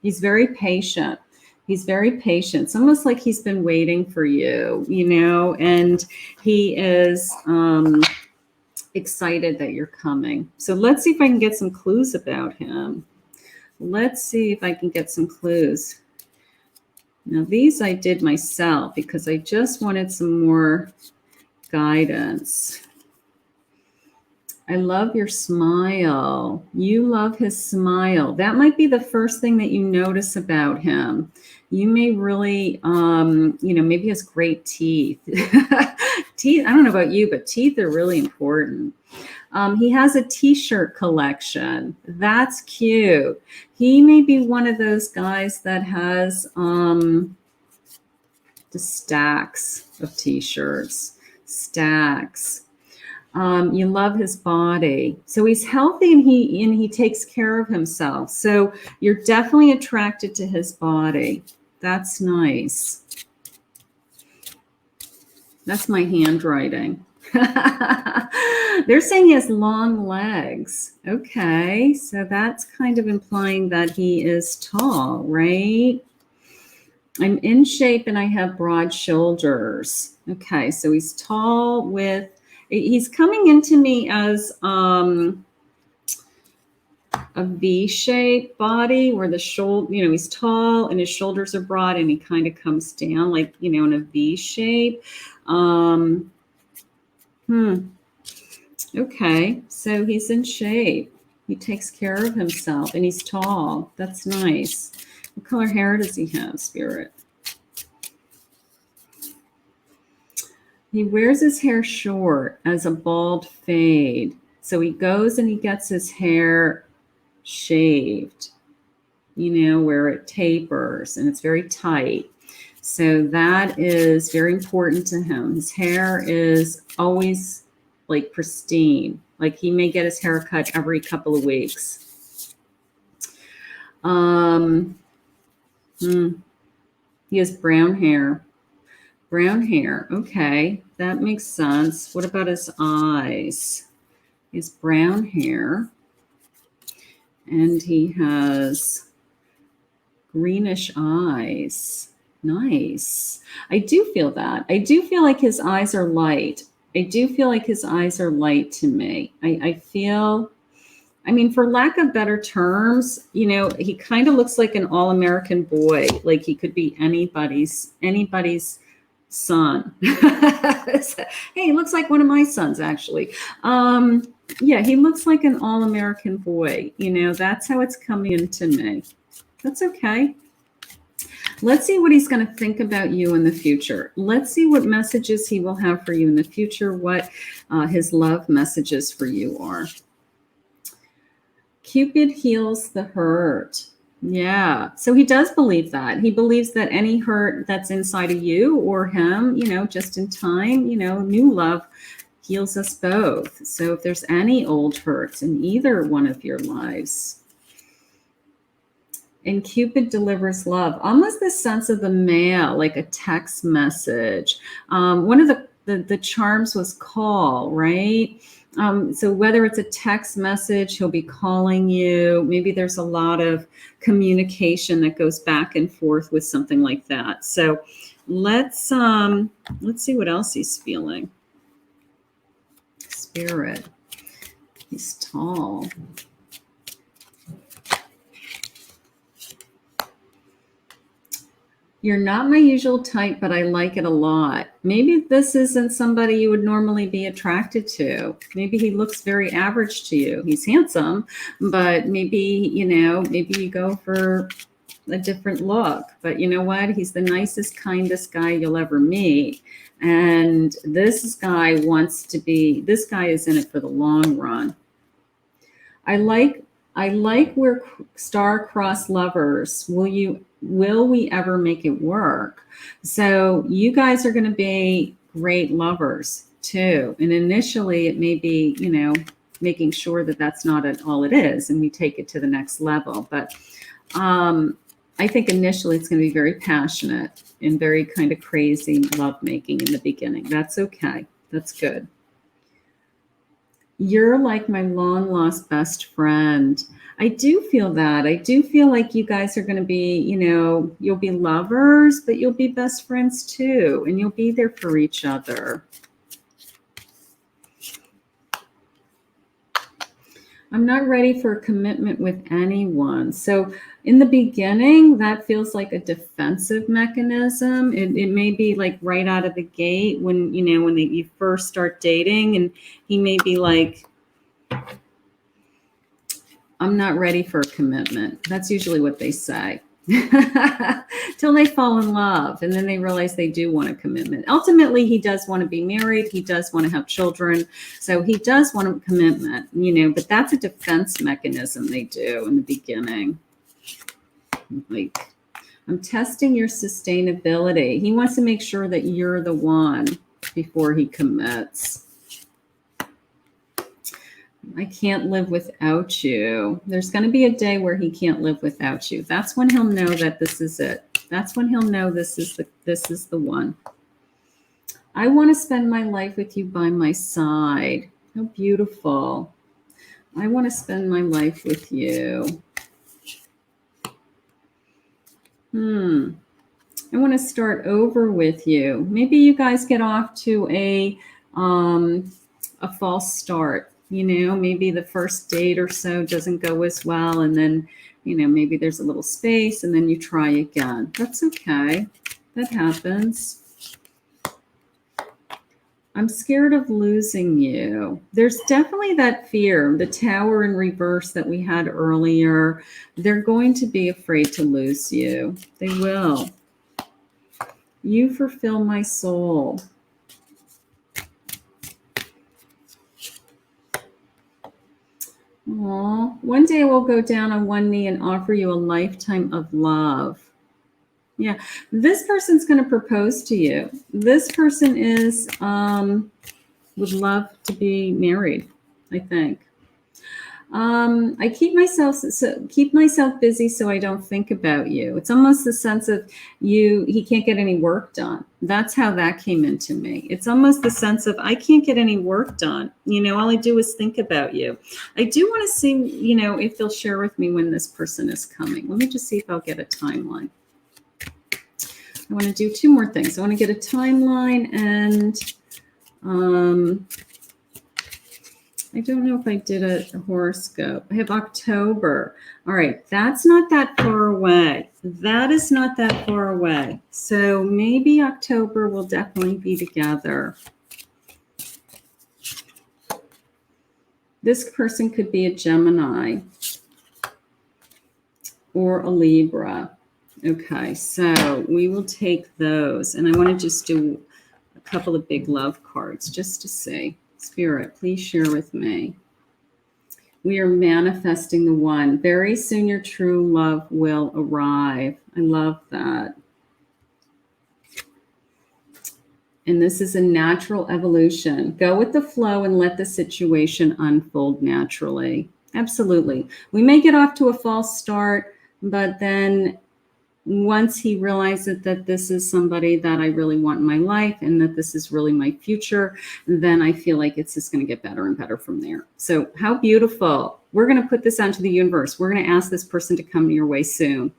He's very patient. He's very patient. It's almost like he's been waiting for you, you know, and he is excited that you're coming. So let's see if I can get some clues about him. Let's see if I can get some clues. Now, these I did myself because I just wanted some more guidance. I love your smile. You love his smile. That might be the first thing that you notice about him. You may really, you know, maybe he has great teeth. Teeth, I don't know about you, but teeth are really important. He has a t-shirt collection. That's cute. He may be one of those guys that has the stacks of t-shirts. Stacks. You love his body. So he's healthy and he takes care of himself. So you're definitely attracted to his body. That's nice. That's my handwriting. They're saying he has long legs. Okay, so that's kind of implying that he is tall, right? I'm in shape and I have broad shoulders. Okay, so he's tall with, he's coming into me as a V-shaped body where the shoulder, you know, he's tall and his shoulders are broad and he kind of comes down like, you know, in a V shape. Okay, so he's in shape. He takes care of himself and he's tall. That's nice. What color hair does he have, Spirit? He wears his hair short as a bald fade. So he goes and he gets his hair shaved, you know, where it tapers and it's very tight. So that is very important to him. His hair is always like pristine. Like he may get his hair cut every couple of weeks. He has brown hair. Brown hair. Okay, that makes sense. What about his eyes? He has brown hair. And he has greenish eyes. Nice. I do feel that. I do feel like his eyes are light. I do feel like his eyes are light to me. I feel, I mean, for lack of better terms, you know, he kind of looks like an all-American boy. Like he could be anybody's son. Hey, he looks like one of my sons, actually. Yeah, he looks like an all-American boy. You know, that's how it's coming into me. That's okay. Let's see what he's going to think about you in the future. Let's see what messages he will have for you in the future, what his love messages for you are. Cupid heals the hurt. Yeah. So he does believe that. He believes that any hurt that's inside of you or him, you know, just in time, you know, new love heals us both. So if there's any old hurts in either one of your lives, and Cupid delivers love, almost the sense of the mail, like a text message. One of the charms was call, right? So whether it's a text message, he'll be calling you. Maybe there's a lot of communication that goes back and forth with something like that. So let's see what else he's feeling. Spirit. He's tall. You're not my usual type, but I like it a lot. Maybe this isn't somebody you would normally be attracted to. Maybe he looks very average to you. He's handsome, but maybe, you know, maybe you go for a different look. But you know what? He's the nicest, kindest guy you'll ever meet. And this guy is in it for the long run. I like we're star-crossed lovers. Will we ever make it work? So you guys are going to be great lovers too. And initially it may be, you know, making sure that that's not all it is and we take it to the next level. But I think initially it's going to be very passionate and very kind of crazy lovemaking in the beginning. That's okay. That's good. You're like my long lost best friend. I do feel that. I do feel like you guys are going to be, you know, you'll be lovers, but you'll be best friends too. And you'll be there for each other. I'm not ready for a commitment with anyone. So in the beginning, that feels like a defensive mechanism. It may be like right out of the gate when, you know, when you first start dating, and he may be like, I'm not ready for a commitment. That's usually what they say. Till they fall in love, and then they realize they do want a commitment. Ultimately, he does want to be married. He does want to have children. So he does want a commitment, you know, but that's a defense mechanism they do in the beginning. Like, I'm testing your sustainability. He wants to make sure that you're the one before he commits. I can't live without you. There's going to be a day where he can't live without you. That's when he'll know that this is it. That's when he'll know this is the one. I want to spend my life with you by my side. How beautiful. I want to spend my life with you. I want to start over with you. Maybe you guys get off to a false start. You know, maybe the first date or so doesn't go as well. And then, you know, maybe there's a little space and then you try again. That's okay. That happens. I'm scared of losing you. There's definitely that fear, the tower in reverse that we had earlier. They're going to be afraid to lose you. They will. You fulfill my soul. Aw, one day I will go down on one knee and offer you a lifetime of love. Yeah, this person's going to propose to you. This person is would love to be married, I think. I keep myself busy so I don't think about you. It's almost the sense of he can't get any work done. That's how that came into me. It's almost the sense of I can't get any work done. You know, all I do is think about you. I do want to see, you know, if they'll share with me when this person is coming. Let me just see if I'll get a timeline. I want to do two more things. I want to get a timeline, and I don't know if I did a horoscope. I have October. All right, that's not that far away. That is not that far away. So maybe October will definitely be together. This person could be a Gemini or a Libra. Okay, so we will take those. And I want to just do a couple of big love cards just to see. Spirit, please share with me. We are manifesting the one. Very soon your true love will arrive. I love that. And this is a natural evolution. Go with the flow and let the situation unfold naturally. Absolutely. We may get off to a false start, but then once he realizes that this is somebody that I really want in my life and that this is really my future, then I feel like it's just going to get better and better from there. So how beautiful. We're going to put this out to the universe. We're going to ask this person to come your way soon.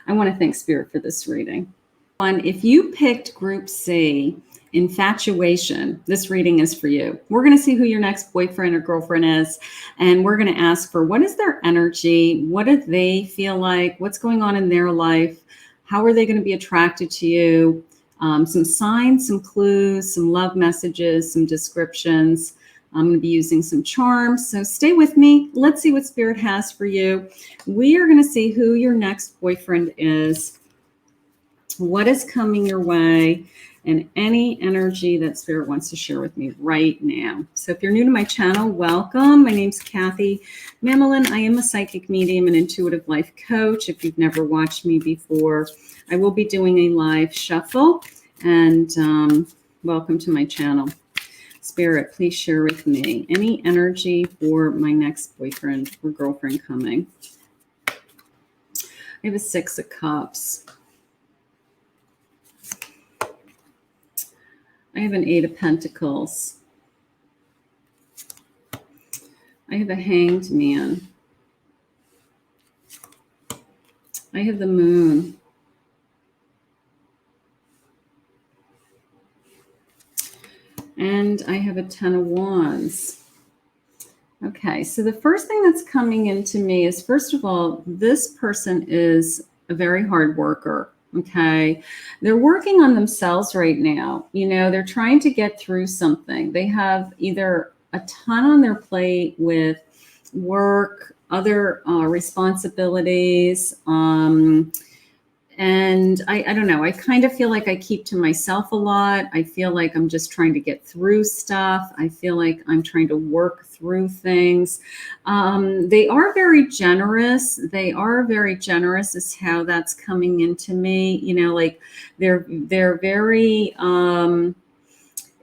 I want to thank Spirit for this reading. If you picked Group C, Infatuation, this reading is for you. We're going to see who your next boyfriend or girlfriend is, and we're going to ask for what is their energy, what do they feel like, what's going on in their life, how are they going to be attracted to you, some signs, some clues, some love messages, some descriptions. I'm going to be using some charms, so stay with me. Let's see what Spirit has for you. We are going to see who your next boyfriend is, what is coming your way, and any energy that Spirit wants to share with me right now. So if you're new to my channel, welcome. My name's Kathy Mamolen. I am a psychic medium and intuitive life coach. If you've never watched me before, I will be doing a live shuffle, and welcome to my channel. Spirit, please share with me any energy for my next boyfriend or girlfriend coming. I have a 6 of Cups. I have an 8 of Pentacles. I have a Hanged Man. I have the Moon. And I have a 10 of Wands. Okay, so the first thing that's coming into me is, first of all, this person is a very hard worker. Okay, they're working on themselves right now. You know, they're trying to get through something. They have either a ton on their plate with work, other responsibilities, and I don't know, I kind of feel like I keep to myself a lot. I feel like I'm just trying to get through stuff. I feel like I'm trying to work through things. They are very generous. They are very generous is how that's coming into me. You know, like they're very,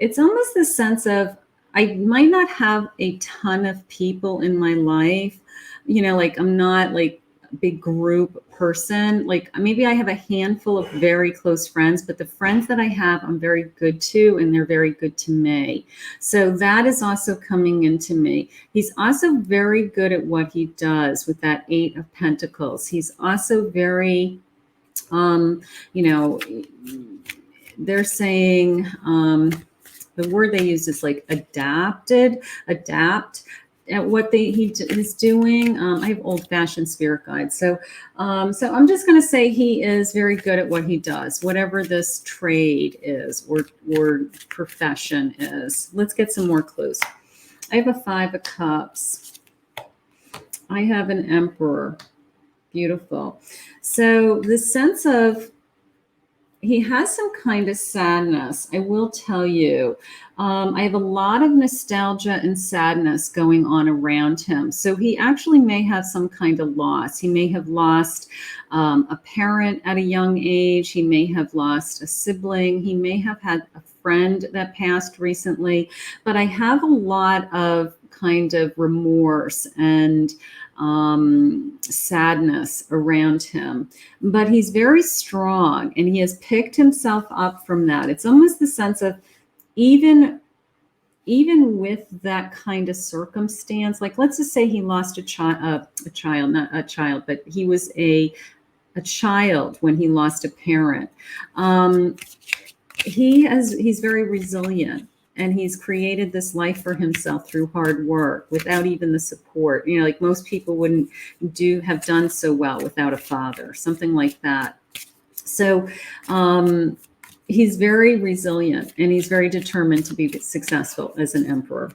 it's almost the sense of, I might not have a ton of people in my life. You know, like I'm not like big group person. Like maybe I have a handful of very close friends, but the friends that I have, I'm very good to, and they're very good to me. So that is also coming into me. He's also very good at what he does with that 8 of Pentacles. He's also very, you know, they're saying, the word they use is like adapt at what he is doing. I have old-fashioned spirit guides. So I'm just going to say he is very good at what he does, whatever this trade is or profession is. Let's get some more clues. I have a 5 of Cups. I have an Emperor. Beautiful. So the sense of, he has some kind of sadness, I will tell you. I have a lot of nostalgia and sadness going on around him. So he actually may have some kind of loss. He may have lost a parent at a young age. He may have lost a sibling. He may have had a friend that passed recently. But I have a lot of kind of remorse and sadness around him, but he's very strong and he has picked himself up from that. It's almost the sense of even with that kind of circumstance, like let's just say he lost a child, not a child, but he was a child when he lost a parent. He's very resilient. And he's created this life for himself through hard work without even the support. You know, like most people wouldn't have done so well without a father, something like that. So he's very resilient and he's very determined to be successful as an Emperor.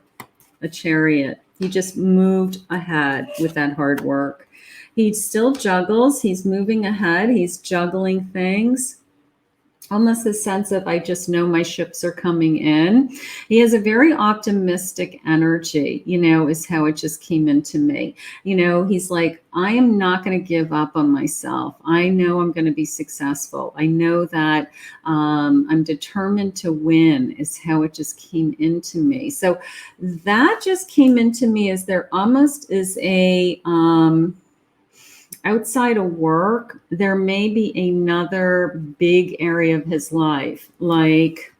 A Chariot. He just moved ahead with that hard work. He still juggles. He's moving ahead. He's juggling things. Almost a sense of, I just know my ships are coming in. He has a very optimistic energy, is how it just came into me. He's like, I am not going to give up on myself. I know I'm going to be successful. I know that I'm determined to win, is how it just came into me. So that just came into me as there almost is a... outside of work, there may be another big area of his life. Like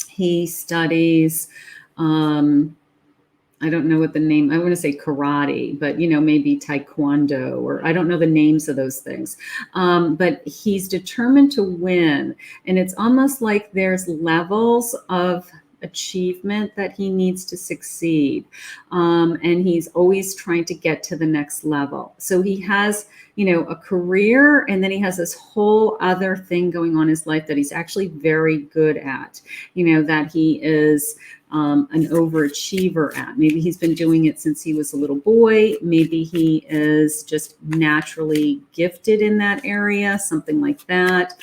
he studies, I don't know what the name, I want to say karate, but maybe taekwondo, or I don't know the names of those things. But he's determined to win. And it's almost like there's levels of achievement that he needs to succeed. And he's always trying to get to the next level. So he has, a career, and then he has this whole other thing going on in his life that he's actually very good at, that he is an overachiever at. Maybe he's been doing it since he was a little boy. Maybe he is just naturally gifted in that area, something like that.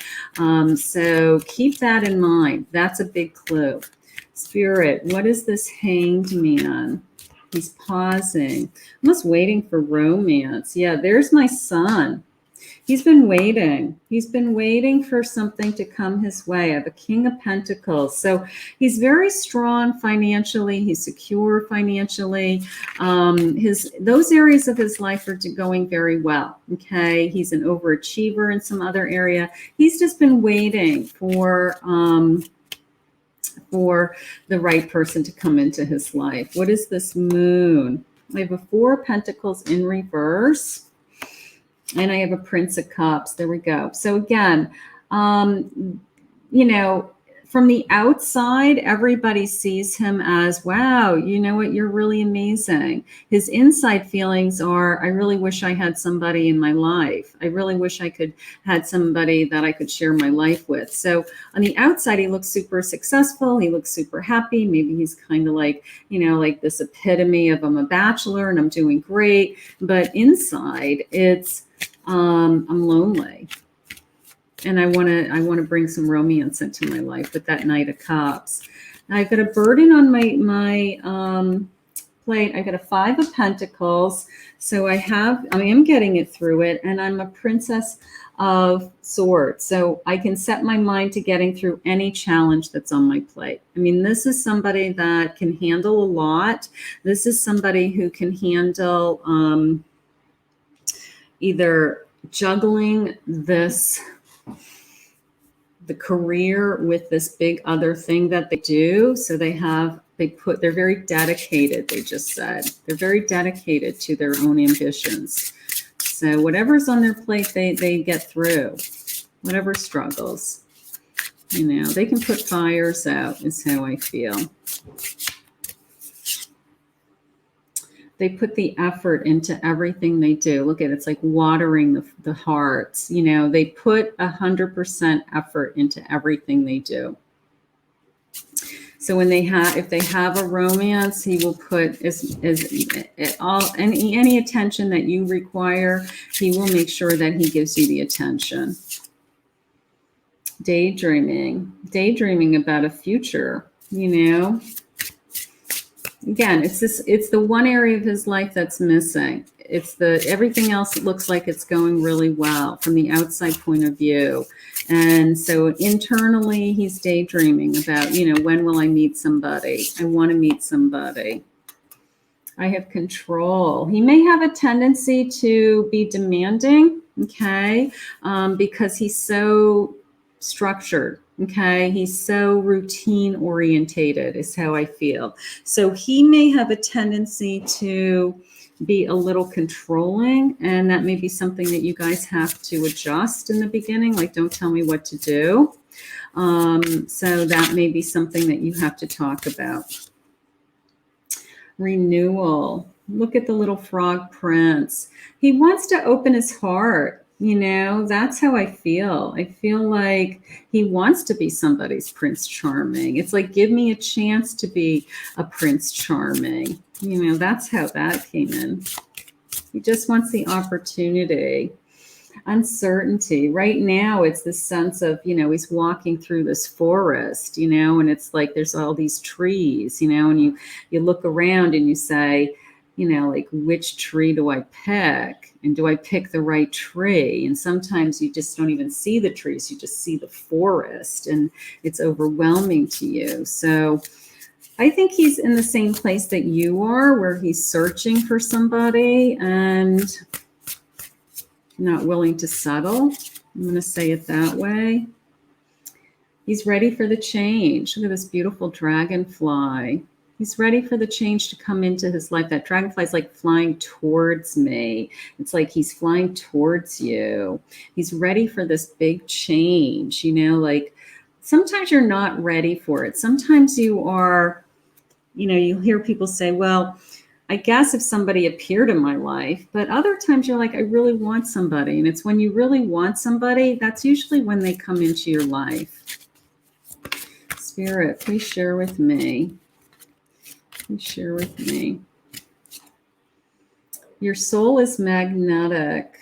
So keep that in mind. That's a big clue. Spirit, what is this Hanged Man? He's pausing, almost waiting for romance. Yeah, there's my son. He's been waiting. He's been waiting for something to come his way. I have a King of Pentacles. So he's very strong financially. He's secure financially. Those areas of his life are going very well. Okay. He's an overachiever in some other area. He's just been waiting for the right person to come into his life. What is this Moon? I have a Four of Pentacles in reverse. And I have a Prince of Cups. There we go. So again, from the outside, everybody sees him as, wow, you know what, you're really amazing. His inside feelings are, I really wish I had somebody in my life. I really wish I had somebody that I could share my life with. So on the outside, he looks super successful. He looks super happy. Maybe he's kind of like, like this epitome of, I'm a bachelor and I'm doing great. But inside, it's, I'm lonely. And I want to bring some romance into my life with that Knight of Cups. Now I've got a burden on my plate. I got a Five of Pentacles. So I am getting it through it, and I'm a Princess of Swords. So I can set my mind to getting through any challenge that's on my plate. I mean, this is somebody that can handle a lot. This is somebody who can handle either juggling the career with this big other thing that they do. So they're very dedicated. They just said they're very dedicated to their own ambitions. So whatever's on their plate, they get through whatever struggles, they can put fires out, is how I feel. They put the effort into everything they do. Look at it, it's like watering the hearts. They put 100% effort into everything they do. So if they have a romance, he will put any attention that you require. He will make sure that he gives you the attention. Daydreaming about a future. Again, it's the one area of his life that's missing. Everything else looks like it's going really well from the outside point of view. And so internally he's daydreaming about, when will I meet somebody? I want to meet somebody. I have control. He may have a tendency to be demanding, okay, because he's so structured. Okay, he's so routine orientated is how I feel. So he may have a tendency to be a little controlling, and that may be something that you guys have to adjust in the beginning. Like, don't tell me what to do. So that may be something that you have to talk about. Renewal. Look at the little frog prince. He wants to open his heart. You know, that's how I feel. I feel like he wants to be somebody's Prince Charming. It's like, give me a chance to be a Prince Charming. You know, that's how that came in. He just wants the opportunity. Uncertainty. Right now, it's this sense of, you know, he's walking through this forest, you know, and it's like there's all these trees, you know, and you look around and you say, you know, like, which tree do I pick? And do I pick the right tree? And sometimes you just don't even see the trees, you just see the forest, and it's overwhelming to you. So I think he's in the same place that you are, where he's searching for somebody and not willing to settle. I'm going to say it that way. He's ready for the change. Look at this beautiful dragonfly. He's ready for the change to come into his life. That dragonfly is like flying towards me. It's like he's flying towards you. He's ready for this big change. You know, like sometimes you're not ready for it. Sometimes you are, you know, you hear people say, well, I guess if somebody appeared in my life, but other times you're like, I really want somebody. And it's when you really want somebody, that's usually when they come into your life. Spirit, please share with me. Please share with me. Your soul is magnetic.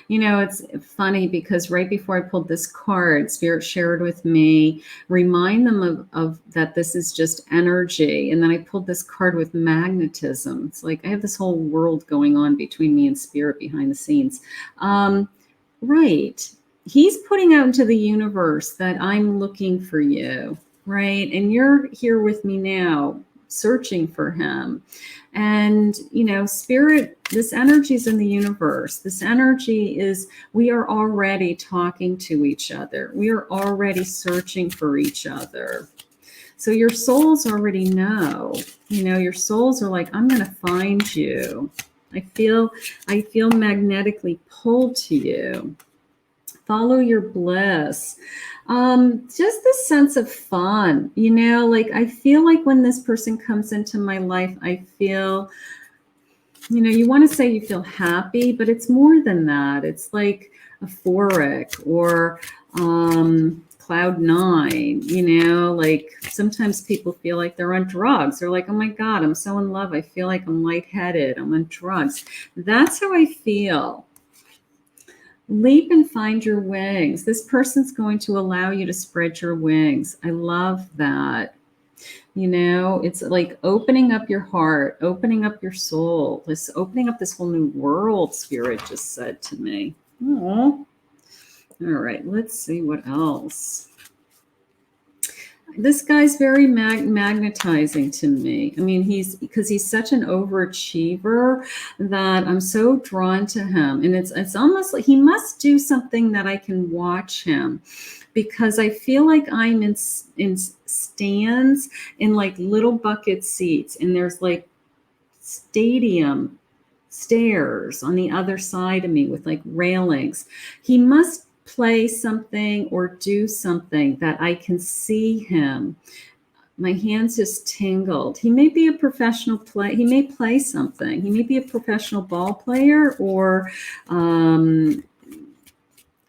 You know, it's funny because right before I pulled this card, Spirit shared with me, remind them of that this is just energy. And then I pulled this card with magnetism. It's like I have this whole world going on between me and Spirit behind the scenes. Right. He's putting out into the universe that I'm looking for you, right? And you're here with me now, searching for him. And, you know, Spirit, this energy is in the universe. This energy is, we are already talking to each other. We are already searching for each other. So your souls already know, you know, your souls are like, I'm going to find you. I feel magnetically pulled to you. Follow your bliss. Just this sense of fun, you know, like I feel like when this person comes into my life, I feel, you know, you want to say you feel happy, but it's more than that. It's like euphoric or cloud nine, you know, like sometimes people feel like they're on drugs. They're like, oh my God, I'm so in love. I feel like I'm lightheaded. I'm on drugs. That's how I feel. Leap and find your wings. This person's going to allow you to spread your wings. I love that. You know, it's like opening up your heart, opening up your soul, this opening up this whole new world, Spirit just said to me. Oh, all right, let's see what else. This guy's very magnetizing to me. I mean, because he's such an overachiever that I'm so drawn to him. And it's almost like he must do something that I can watch him, because I feel like I'm in stands in like little bucket seats, and there's like stadium stairs on the other side of me with like railings. He must play something or do something that I can see him. My hands just tingled. He may be a professional play. He may play something. He may be a professional ball player or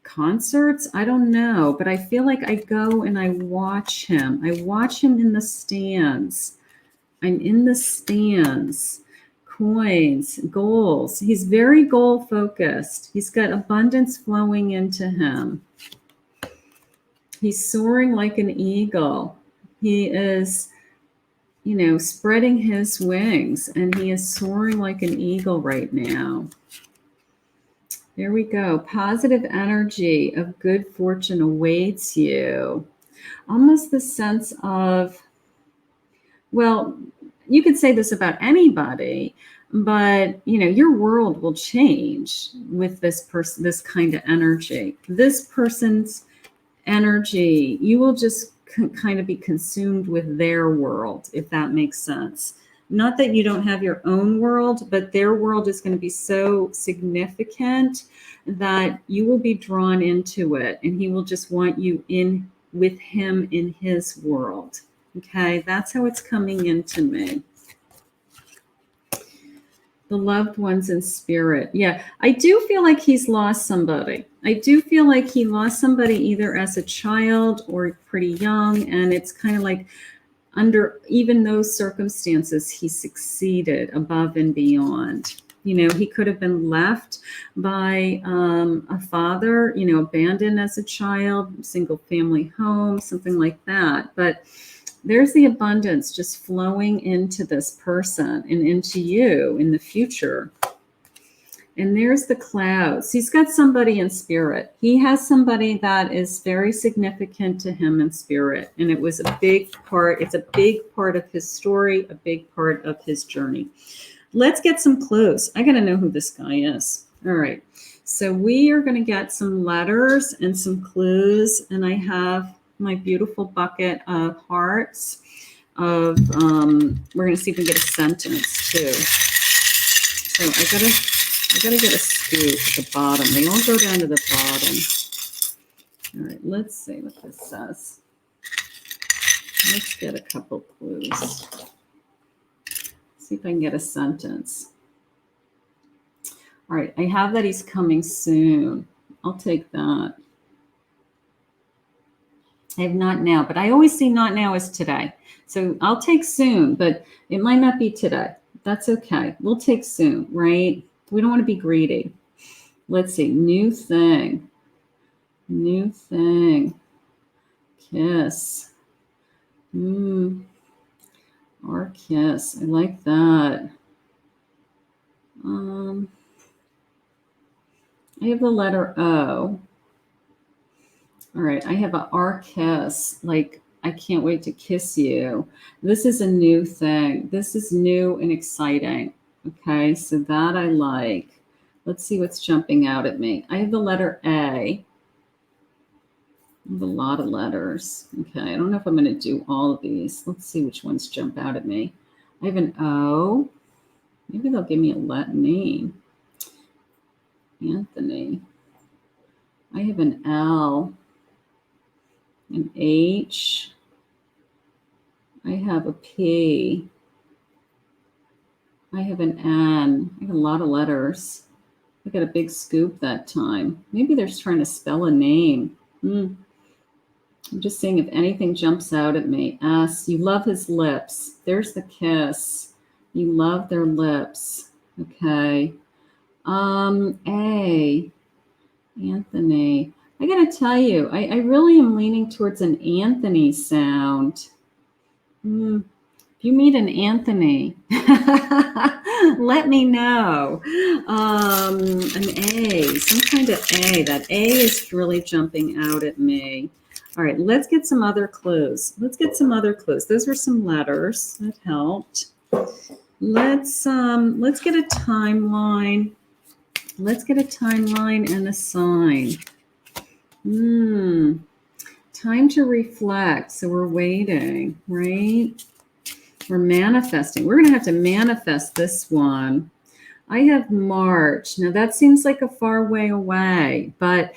concerts. I don't know, but I feel like I go and I watch him. I watch him in the stands. I'm in the stands. Coins, goals. He's very goal focused. He's got abundance flowing into him. He's soaring like an eagle. He is, you know, spreading his wings, and he is soaring like an eagle right now. There we go. Positive energy of good fortune awaits you. Almost the sense of, well, you could say this about anybody, but you know, your world will change with this person, this kind of energy. This person's energy, you will just kind of be consumed with their world, if that makes sense. Not that you don't have your own world, but their world is going to be so significant that you will be drawn into it, and he will just want you in with him in his world. Okay, that's how it's coming into me. The loved ones in spirit. Yeah, I do feel like he's lost somebody. I do feel like he lost somebody either as a child or pretty young. And it's kind of like under even those circumstances, he succeeded above and beyond. You know, he could have been left by a father, you know, abandoned as a child, single family home, something like that. But there's the abundance just flowing into this person and into you in the future. And there's the clouds. He's got somebody in spirit. He has somebody that is very significant to him in spirit. And it was a big part. It's a big part of his story, a big part of his journey. Let's get some clues. I got to know who this guy is. All right. So we are going to get some letters and some clues. And I have my beautiful bucket of hearts of, we're going to see if we can get a sentence too. So I gotta get a scoop at the bottom. They all go down to the bottom. All right, let's see what this says. Let's get a couple clues. See if I can get a sentence. All right, I have that he's coming soon. I'll take that. I have not now, but I always see not now as today. So I'll take soon, but it might not be today. That's okay. We'll take soon, right? We don't want to be greedy. Let's see. New thing. New thing. Kiss. Our kiss. I like that. I have the letter O. All right. I have a our kiss. Like, I can't wait to kiss you. This is a new thing. This is new and exciting. Okay, so that I like. Let's see what's jumping out at me. I have the letter A. I have a lot of letters. Okay, I don't know if I'm going to do all of these. Let's see which ones jump out at me. I have an O. Maybe they'll give me a Latin name. Anthony. I have an L. An H. I have a P. I have an N. I have a lot of letters. I got a big scoop that time. Maybe they're trying to spell a name. I'm just seeing if anything jumps out at me. S. You love his lips. There's the kiss. You love their lips. Okay. A. Anthony. I got to tell you, I really am leaning towards an Anthony sound. If you meet an Anthony, let me know. An A, some kind of A. That A is really jumping out at me. All right, let's get some other clues. Let's get some other clues. Those were some letters that helped. Let's get a timeline. Let's get a timeline and a sign. Time to reflect. So we're waiting, right? We're manifesting. We're going to have to manifest this one. I have March. Now that seems like a far way away, but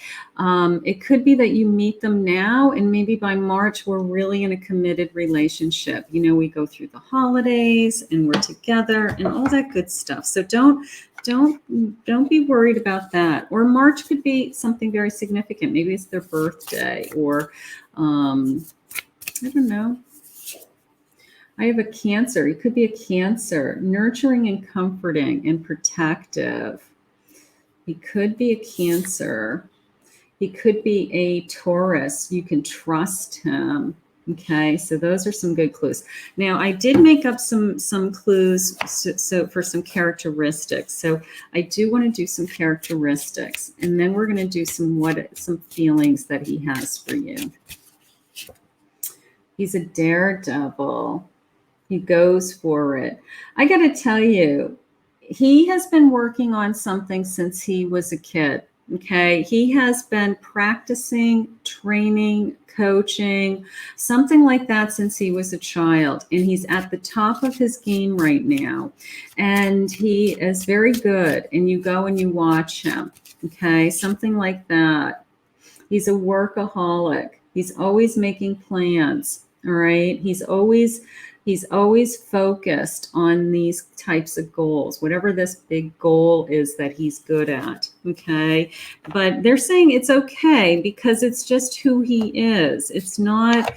it could be that you meet them now and maybe by March we're really in a committed relationship. You know, we go through the holidays and we're together and all that good stuff. So don't be worried about that. Or March could be something very significant. Maybe it's their birthday or I don't know. I have a Cancer. It could be a Cancer, nurturing and comforting and protective. He could be a Cancer. He could be a Taurus. You can trust him. Okay, so those are some good clues. Now, I did make up some clues so for some characteristics. So I do want to do some characteristics, and then we're going to do some feelings that he has for you. He's a daredevil. He goes for it. I got to tell you, he has been working on something since he was a kid. Okay. He has been practicing, training, coaching, something like that since he was a child. And he's at the top of his game right now. And he is very good. And you go and you watch him. Okay. Something like that. He's a workaholic. He's always making plans. All right. He's always He's always focused on these types of goals, whatever this big goal is that he's good at. Okay. But they're saying it's okay because it's just who he is. It's not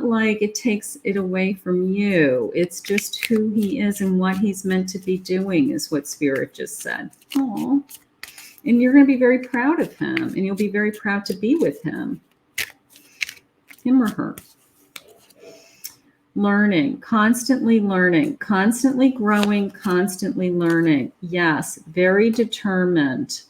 like it takes it away from you. It's just who he is and what he's meant to be doing is what Spirit just said. Aww. And you're going to be very proud of him, and you'll be very proud to be with him or her. Learning, constantly growing, constantly learning. Yes, very determined,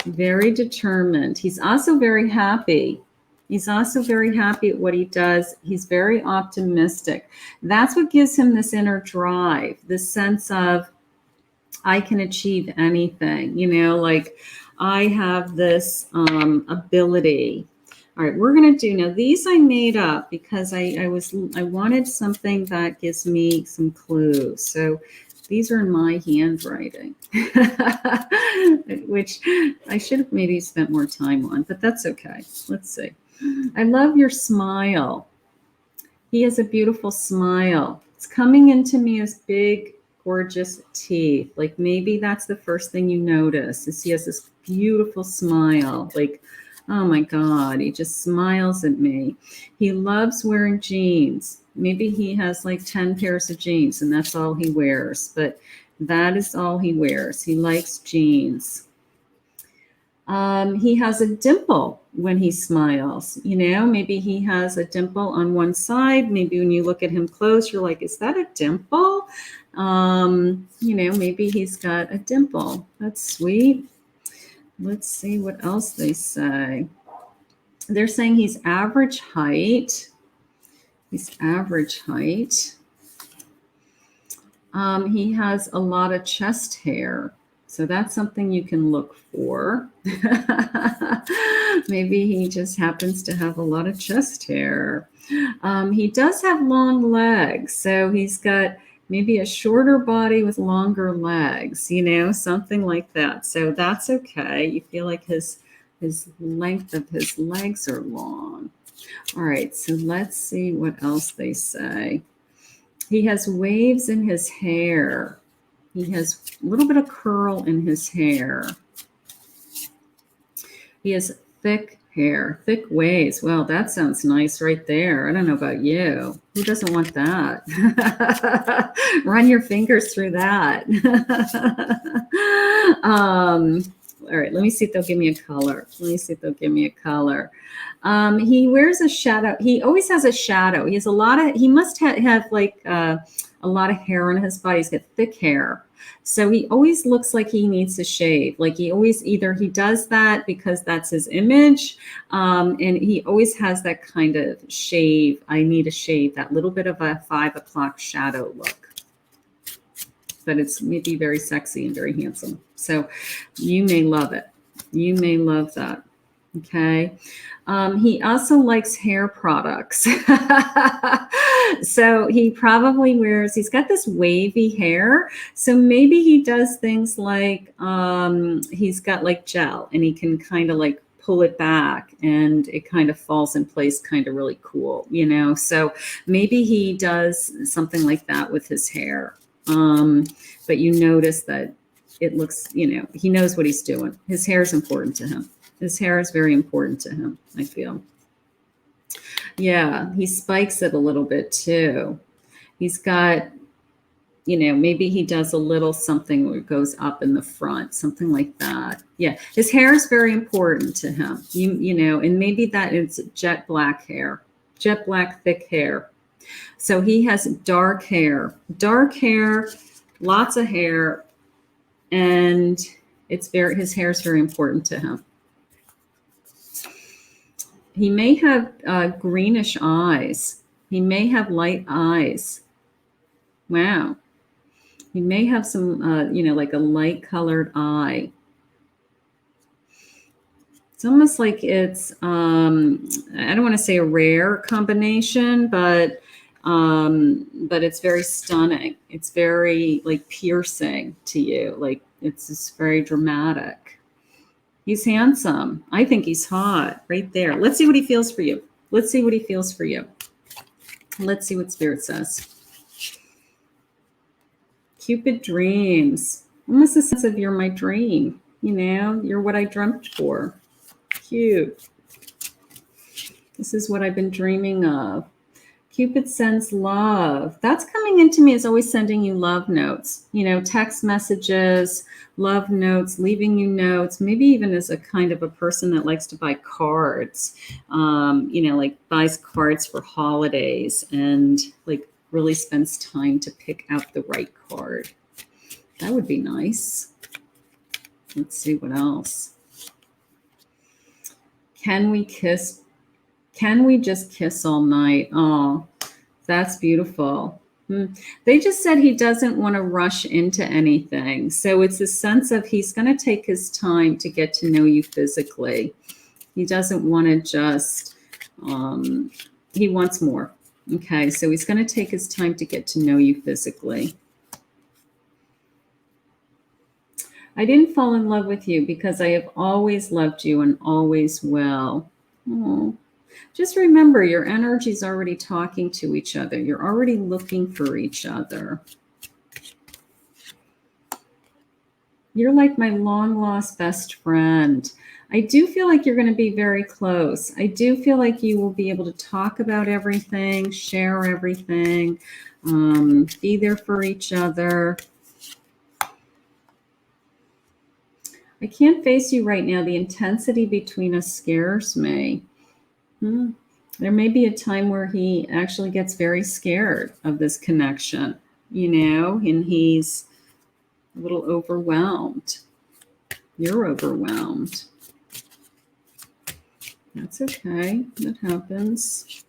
very determined. He's also very happy. He's also very happy at what he does. He's very optimistic. That's what gives him this inner drive, this sense of, I can achieve anything, you know, like I have this ability. All right, we're going to do now. These I made up because I wanted something that gives me some clues. So these are in my handwriting, which I should have maybe spent more time on, but that's okay. Let's see. I love your smile. He has a beautiful smile. It's coming into me as big, gorgeous teeth. Like maybe that's the first thing you notice is he has this beautiful smile. Like, oh my God, he just smiles at me. He loves wearing jeans. Maybe he has like 10 pairs of jeans and that's all he wears, but that is all he wears. He likes jeans. He has a dimple when he smiles, you know, maybe he has a dimple on one side. Maybe when you look at him close, you're like, is that a dimple? You know, maybe he's got a dimple. That's sweet. Let's see what else they say. They're saying he's average height. He's average height. He has a lot of chest hair. So that's something you can look for. Maybe he just happens to have a lot of chest hair. He does have long legs. So he's got maybe a shorter body with longer legs, you know, something like that. So that's okay. You feel like his length of his legs are long. All right, so let's see what else they say. He has waves in his hair. He has a little bit of curl in his hair. He has thick hair, thick waves. Well, that sounds nice right there. I don't know about you. Who doesn't want that? Run your fingers through that. All right, let me see if they'll give me a color. He wears a shadow. He always has a shadow. He has a lot of, he must have like a lot of hair on his body. He's got thick hair. So he always looks like he needs to shave. Like he always, either he does that because that's his image. And he always has that kind of shave. I need a shave, that little bit of a 5 o'clock shadow look. But it's maybe very sexy and very handsome. So you may love it. You may love that. Okay. He also likes hair products. So he probably wears, he's got this wavy hair. So maybe he does things like, he's got like gel and he can kind of like pull it back and it kind of falls in place, kind of really cool, you know? So maybe he does something like that with his hair. But you notice that it looks, you know, he knows what he's doing. His hair is important to him. His hair is very important to him, I feel. Yeah, he spikes it a little bit too. He's got, you know, maybe he does a little something where it goes up in the front, something like that. Yeah, his hair is very important to him. You know, and maybe that is jet black hair, jet black thick hair. So he has dark hair, lots of hair, and it's very, his hair is very important to him. He may have greenish eyes. He may have light eyes. Wow. He may have some, you know, like a light colored eye. It's almost like it's, I don't want to say a rare combination, but it's very stunning. It's very like piercing to you. Like it's just very dramatic. He's handsome. I think he's hot right there. Let's see what he feels for you. Let's see what he feels for you. Let's see what Spirit says. Cupid dreams. Almost a sense of you're my dream. You know, you're what I dreamt for. Cute. This is what I've been dreaming of. Cupid sends love. That's coming into me as always sending you love notes, you know, text messages, love notes, leaving you notes, maybe even as a kind of a person that likes to buy cards, you know, like buys cards for holidays and like really spends time to pick out the right card. That would be nice. Let's see what else. Can we kiss? Can we just kiss all night? Oh, that's beautiful. They just said he doesn't want to rush into anything. So it's a sense of he's going to take his time to get to know you physically. He doesn't want to just, he wants more. Okay, so he's going to take his time to get to know you physically. I didn't fall in love with you because I have always loved you and always will. Oh. Just remember, your energy is already talking to each other. You're already looking for each other. You're like my long-lost best friend. I do feel like you're going to be very close. I do feel like you will be able to talk about everything, share everything, be there for each other. I can't face you right now. The intensity between us scares me. There may be a time where he actually gets very scared of this connection, you know, and he's a little overwhelmed. You're overwhelmed. That's okay. That happens.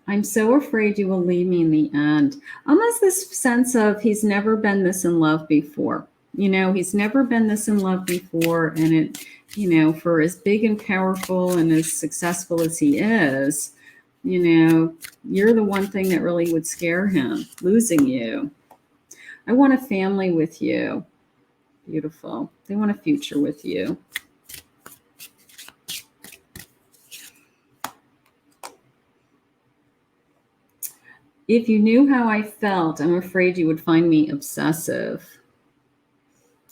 I'm so afraid you will leave me in the end. Almost this sense of he's never been this in love before. You know, he's never been this in love before, and it, you know, for as big and powerful and as successful as he is, you know, you're the one thing that really would scare him, losing you. I want a family with you. Beautiful. They want a future with you. If you knew how I felt, I'm afraid you would find me obsessive.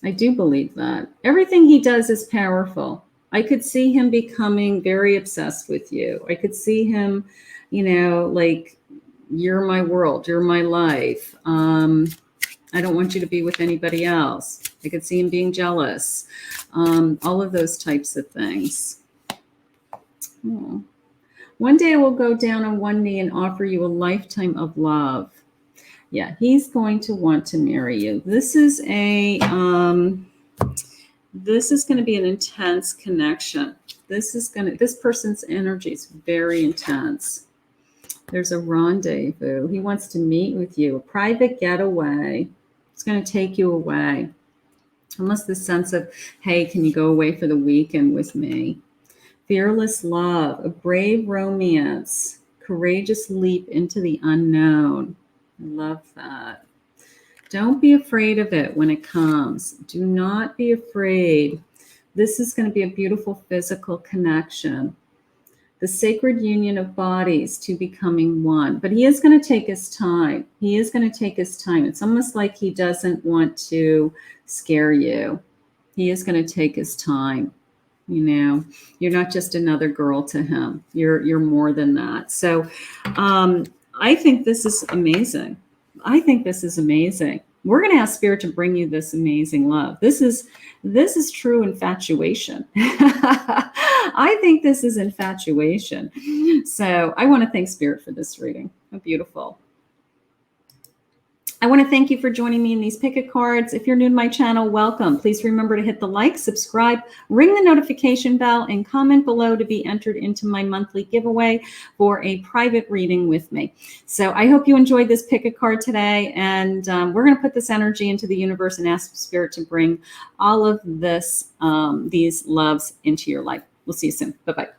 I do believe that. Everything he does is powerful. I could see him becoming very obsessed with you. I could see him, you know, like, you're my world, you're my life. I don't want you to be with anybody else. I could see him being jealous. All of those types of things. Oh. One day I will go down on one knee and offer you a lifetime of love. Yeah, he's going to want to marry you. This is a this is going to be an intense connection. This person's energy is very intense. There's a rendezvous. He wants to meet with you, a private getaway. It's going to take you away. Almost the sense of, hey, can you go away for the weekend with me? Fearless love, a brave romance, courageous leap into the unknown. I love that. Don't be afraid of it when it comes. Do not be afraid. This is going to be a beautiful physical connection. The sacred union of bodies to becoming one. But he is going to take his time. He is going to take his time. It's almost like he doesn't want to scare you. He is going to take his time. You know, you're not just another girl to him. You're more than that. So, I think this is amazing. I think this is amazing. We're going to ask Spirit to bring you this amazing love. This is true infatuation. I think this is infatuation. So I want to thank Spirit for this reading. How beautiful. I want to thank you for joining me in these pick-a cards. If you're new to my channel, welcome. Please remember to hit the like, subscribe, ring the notification bell, and comment below to be entered into my monthly giveaway for a private reading with me. So I hope you enjoyed this pick-a-card today, and we're going to put this energy into the universe and ask Spirit to bring all of this, these loves into your life. We'll see you soon. Bye-bye.